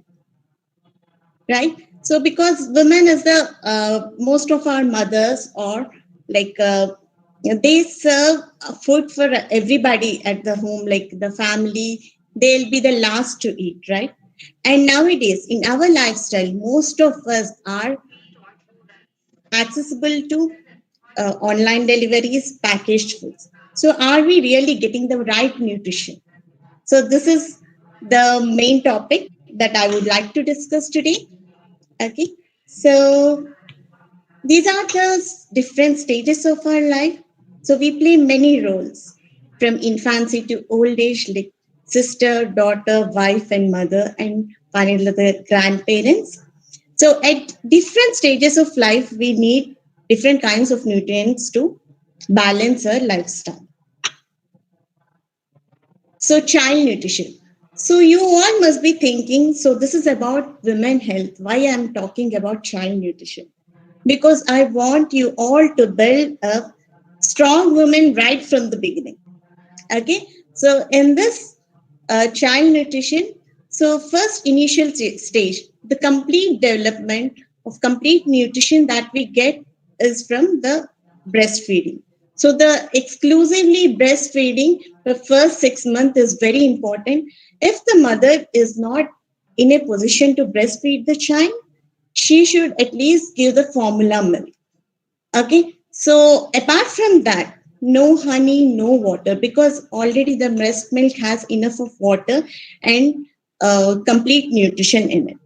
Right? So because women is the most of our mothers, or like they serve food for everybody at the home, like the family, they'll be the last to eat, right? And nowadays in our lifestyle, most of us are accessible to online deliveries, packaged foods. So are we really getting the right nutrition? So this is the main topic that I would like to discuss today. Okay, so these are the different stages of our life. So we play many roles from infancy to old age, like sister, daughter, wife, and mother, and finally the grandparents. So at different stages of life, we need different kinds of nutrients to balance our lifestyle. So child nutrition. So you all must be thinking, so this is about women health. Why I'm talking about child nutrition? Because I want you all to build a strong woman right from the beginning. Okay, so in this child nutrition, so first initial stage, the complete development of complete nutrition that we get is from the breastfeeding. So the exclusively breastfeeding the first 6 months is very important. If the mother is not in a position to breastfeed the child, she should at least give the formula milk. Okay, so apart from that, no honey, no water, because already the breast milk has enough of water and complete nutrition in it.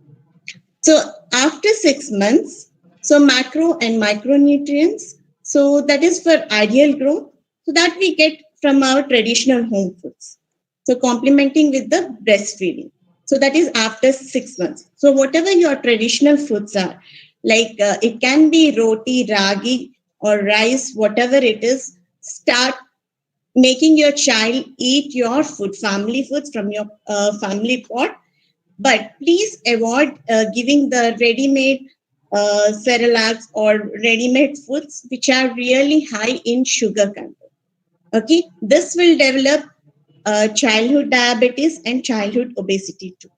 So after 6 months, so macro and micronutrients, so that is for ideal growth, so that we get from our traditional home foods. So complementing with the breastfeeding. So that is after 6 months. So whatever your traditional foods are, like it can be roti, ragi, or rice, whatever it is, start making your child eat your food, family foods from your family pot, but please avoid giving the ready-made cerelacs or ready-made foods which are really high in sugar content. Okay, this will develop childhood diabetes and childhood obesity too.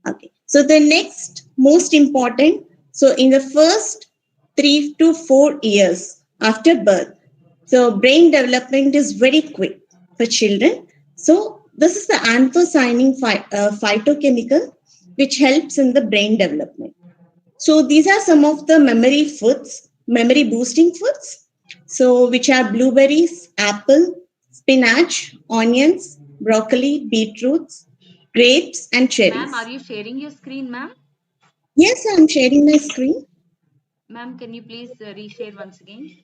Okay, so the next most important, so in the first 3 to 4 years after birth, so brain development is very quick for children. So this is the anthocyanin phytochemical which helps in the brain development. So these are some of the memory foods, memory boosting foods. So which are blueberries, apple, spinach, onions, broccoli, beetroots, grapes, and cherries. Ma'am, are you sharing your screen, ma'am? Yes, I'm sharing my screen. Ma'am, can you please reshare once again?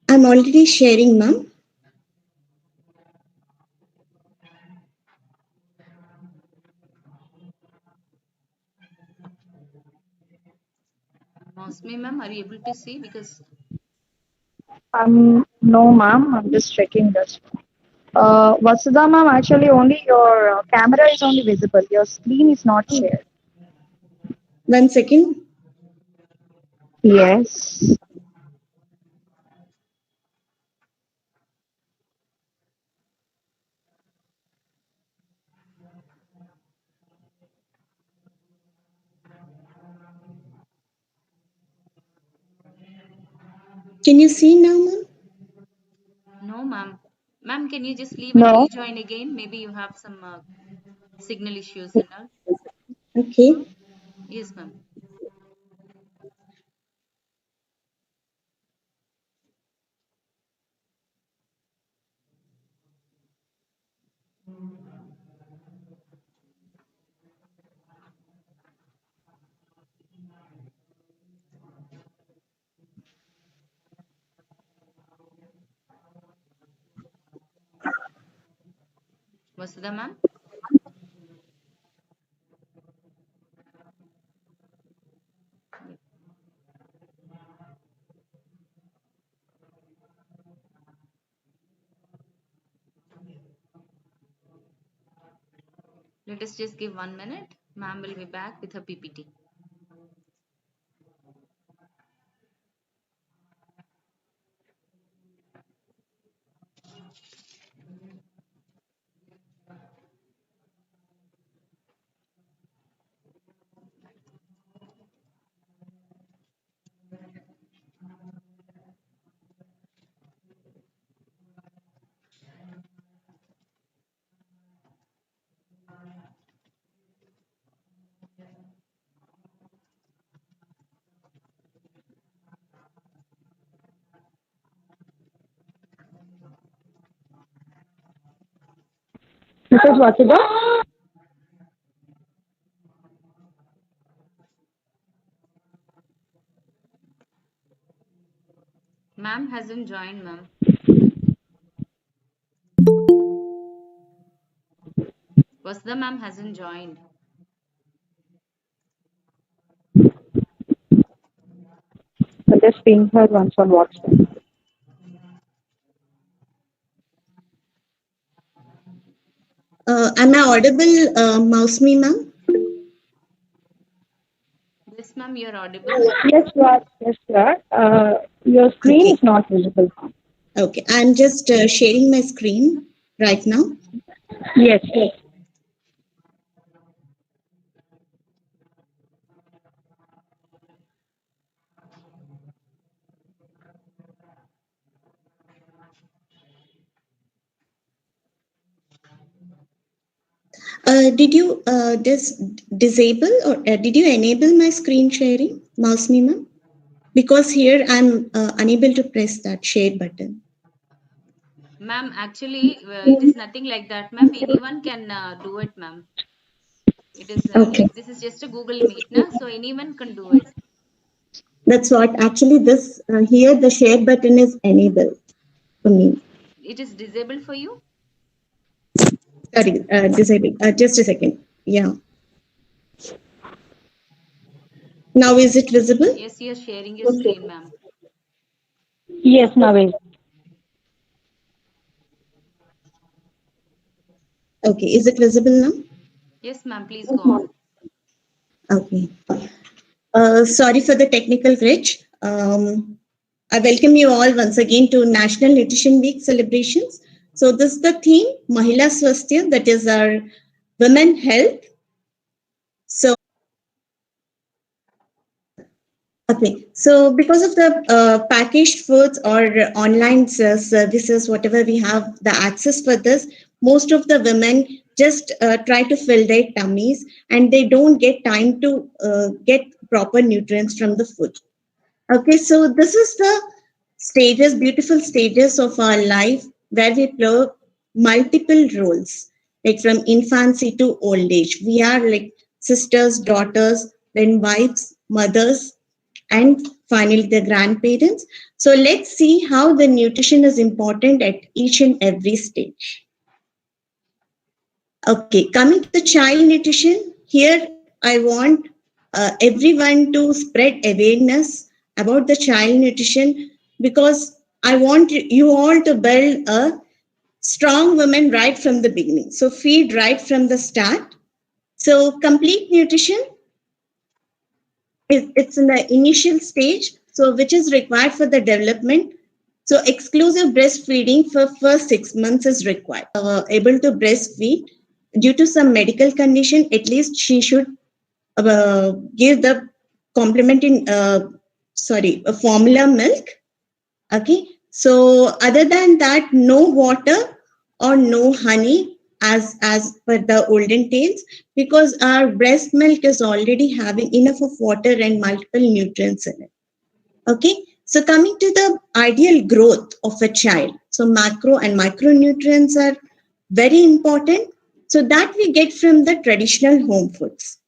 I'm already sharing, ma'am. Mosme, ma'am, are you able to see? Because No, ma'am. I'm just checking this. Vasudha, ma'am, actually only your camera is only visible. Your screen is not shared. 1 second. Yes. Can you see now, ma'am? no, ma'am. Ma'am, can you just leave and No. rejoin again? Maybe you have some signal issues and all. Okay. Yes, ma'am. Vasudha, ma'am. Let us just give 1 minute. Ma'am will be back with her PPT. This is Vasudha. Ma'am hasn't joined, ma'am. Vasudha ma'am hasn't joined. I just pinged her once on WhatsApp. Am I audible, Mouse Me, ma'am? Yes, ma'am, you're audible. Yes, you are. Yes, you are. Your screen Okay. is not visible. Okay, I'm just sharing my screen right now. Yes, yes. Did you disable or did you enable my screen sharing, Mouse Me, ma'am? Because here I'm unable to press that share button. Ma'am, actually, it is nothing like that, ma'am. Anyone can do it, ma'am. It is Okay, like this is just a Google Meet, na? So anyone can do it. that's what actually this here the share button is enabled for me. It is disabled for you? Sorry, disable. Just a second. Yeah. Now is it visible? Yes, you're sharing your screen, ma'am. Yes, Navesh. Okay, is it visible now? Yes, ma'am, please go on. Okay. Sorry for the technical glitch. I welcome you all once again to National Nutrition Week celebrations. So this is the theme, Mahila Swasthya, that is our women health. So okay, so because of the packaged foods or online services, whatever we have the access for this, most of the women just try to fill their tummies and they don't get time to get proper nutrients from the food. Okay, so this is the stages, beautiful stages of our life where we play multiple roles, like from infancy to old age. We are like sisters, daughters, then wives, mothers, and finally the grandparents. So let's see how the nutrition is important at each and every stage. Okay, coming to the child nutrition, here I want everyone to spread awareness about the child nutrition because I want you all to build a strong woman right from the beginning. So feed right from the start. So complete nutrition it's in the initial stage, so which is required for the development. So exclusive breastfeeding for first 6 months is required. Able to breastfeed due to some medical condition, at least she should give the complementing, a formula milk. Okay. So other than that, no water or no honey as per the olden tales, because our breast milk is already having enough of water and multiple nutrients in it. Okay. So coming to the ideal growth of a child. So macro and micronutrients are very important. So that we get from the traditional home foods.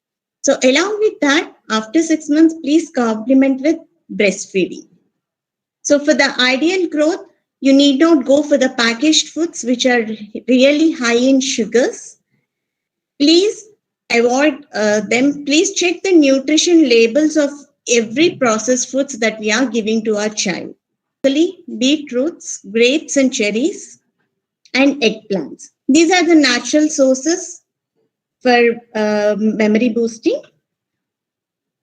So along with that, after 6 months, please complement with breastfeeding. So for the ideal growth, you need not go for the packaged foods, which are really high in sugars. Please avoid them. Please check the nutrition labels of every processed foods that we are giving to our child. Beetroots, grapes and cherries, and eggplants. These are the natural sources for memory boosting.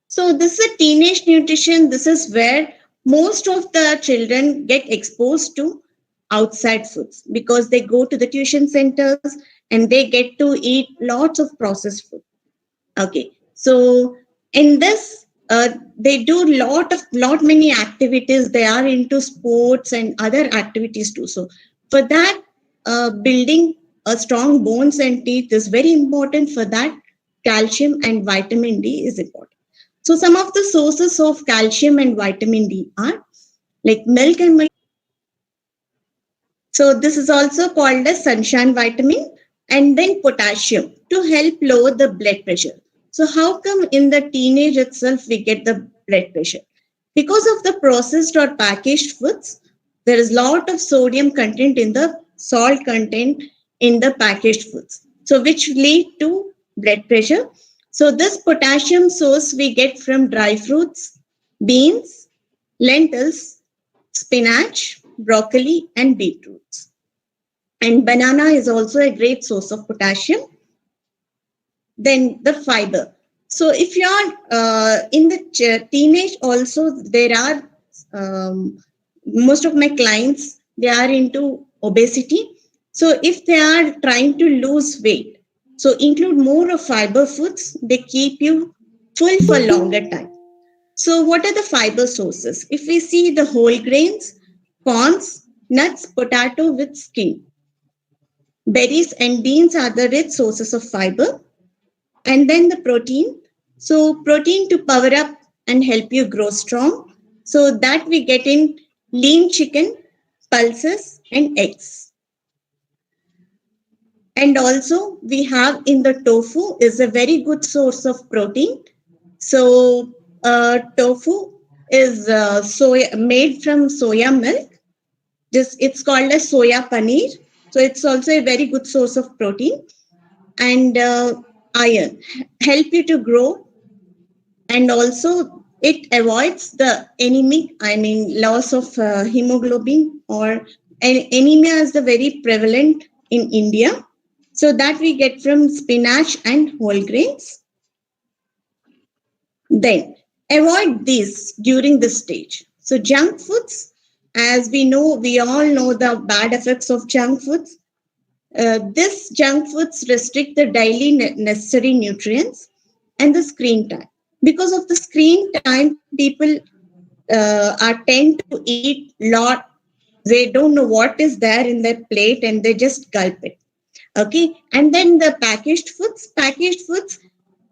So this is a teenage nutrition. This is where most of the children get exposed to outside foods because they go to the tuition centers and they get to eat lots of processed food. Okay, so in this, they do lot many activities. They are into sports and other activities too. So for that, building a strong bones and teeth is very important. For that, calcium and vitamin D is important. So some of the sources of calcium and vitamin D are like milk and milk. So this is also called as sunshine vitamin, and then potassium to help lower the blood pressure. So how come in the teenage itself we get the blood pressure? Because of the processed or packaged foods, there is lot of sodium content in the salt content in the packaged foods, so which lead to blood pressure. So this potassium source we get from dry fruits, beans, lentils, spinach, broccoli, and beetroots. And banana is also a great source of potassium. Then the fiber. So if you are in the teenage also, there are most of my clients, they are into obesity. So if they are trying to lose weight, so include more of fiber foods, they keep you full for longer time. So what are the fiber sources? If we see the whole grains, corns, nuts, potato with skin, berries and beans are the rich sources of fiber. And then the protein. So protein to power up and help you grow strong. So that we get in lean chicken, pulses, and eggs. And also we have in the tofu is a very good source of protein. So tofu is soya, made from soya milk. It's called as soya paneer. So it's also a very good source of protein. And iron help you to grow, and also it avoids the anemic, loss of hemoglobin, or anemia is the very prevalent in India. So that we get from spinach and whole grains. Then avoid these during this stage. So junk foods, as we all know the bad effects of junk foods. This junk foods restrict the daily necessary nutrients and the screen time. Because of the screen time, people are tend to eat lot. They don't know what is there in their plate and they just gulp it. Okay, and then the packaged foods.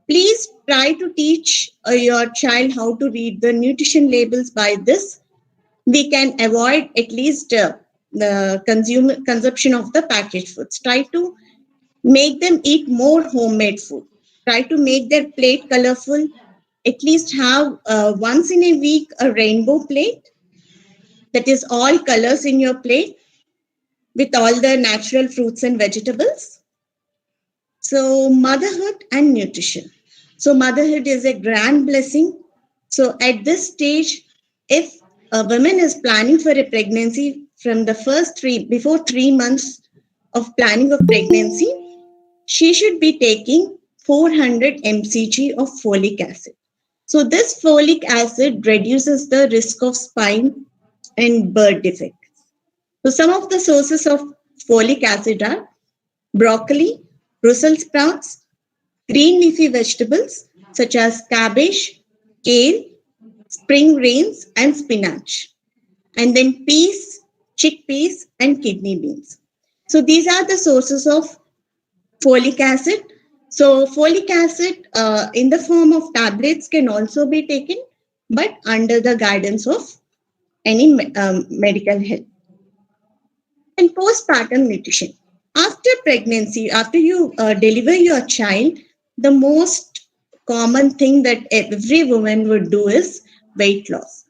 Please try to teach your child how to read the nutrition labels. By this, we can avoid at least the consumption of the packaged foods. Try to make them eat more homemade food. Try to make their plate colorful. At least have once in a week a rainbow plate, that is all colors in your plate with all the natural fruits and vegetables. So motherhood and nutrition. So motherhood is a grand blessing. So at this stage, if a woman is planning for a pregnancy from the before 3 months of planning of pregnancy, she should be taking 400 mcg of folic acid. So this folic acid reduces the risk of spine and birth defects. So some of the sources of folic acid are broccoli, Brussels sprouts, green leafy vegetables such as cabbage, kale, spring grains, and spinach. And then peas, chickpeas, and kidney beans. So these are the sources of folic acid. So folic acid in the form of tablets can also be taken, but under the guidance of any medical help. And postpartum nutrition. After pregnancy, after you deliver your child, the most common thing that every woman would do is weight loss.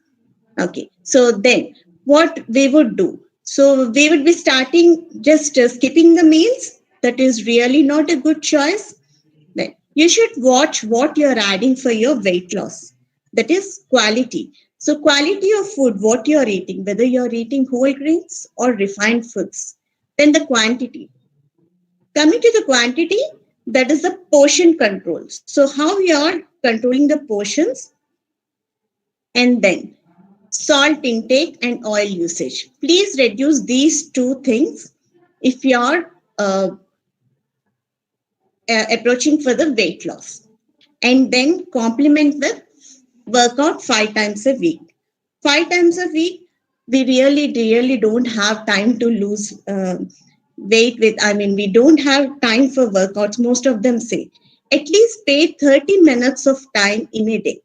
Okay, so then what we would do? So we would be starting just skipping the meals. That is really not a good choice. Then you should watch what you're adding for your weight loss. That is quality. So quality of food, what you're eating, whether you're eating whole grains or refined foods. Then the quantity. Coming to the quantity, that is the portion control. So how you are controlling the portions. And then salt intake and oil usage. Please reduce these two things if you are approaching for the weight loss. And then complement with workout 5 times a week. 5 times a week, we really don't have time to lose weight with. We don't have time for workouts. Most of them say at least pay 30 minutes of time in a day.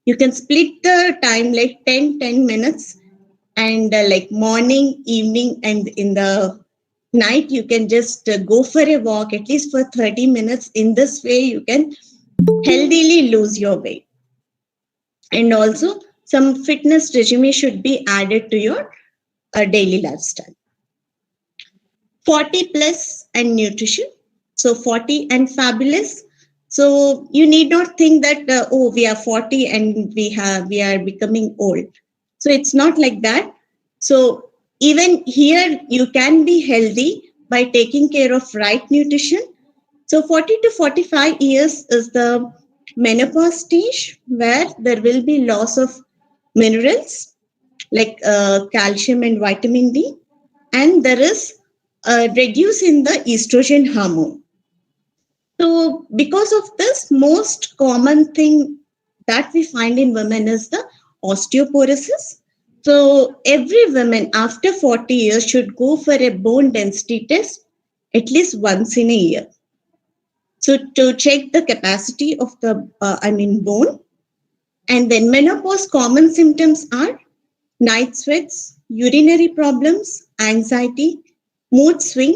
You can split the time like 10 minutes, and like morning, evening, and in the night, you can just go for a walk at least for 30 minutes. In this way, you can healthily lose your weight. And also some fitness regime should be added to your daily lifestyle. 40 plus and nutrition. So 40 and fabulous. So you need not think that, oh, we are 40 and we are becoming old. So it's not like that. So even here you can be healthy by taking care of right nutrition. So 40 to 45 years is the menopause stage where there will be loss of minerals like calcium and vitamin D, and there is a reduce in the estrogen hormone. So because of this, most common thing that we find in women is the osteoporosis. So every woman after 40 years should go for a bone density test at least once in a year. So to check the capacity of the, bone. And then menopause common symptoms are night sweats, urinary problems, anxiety, mood swings,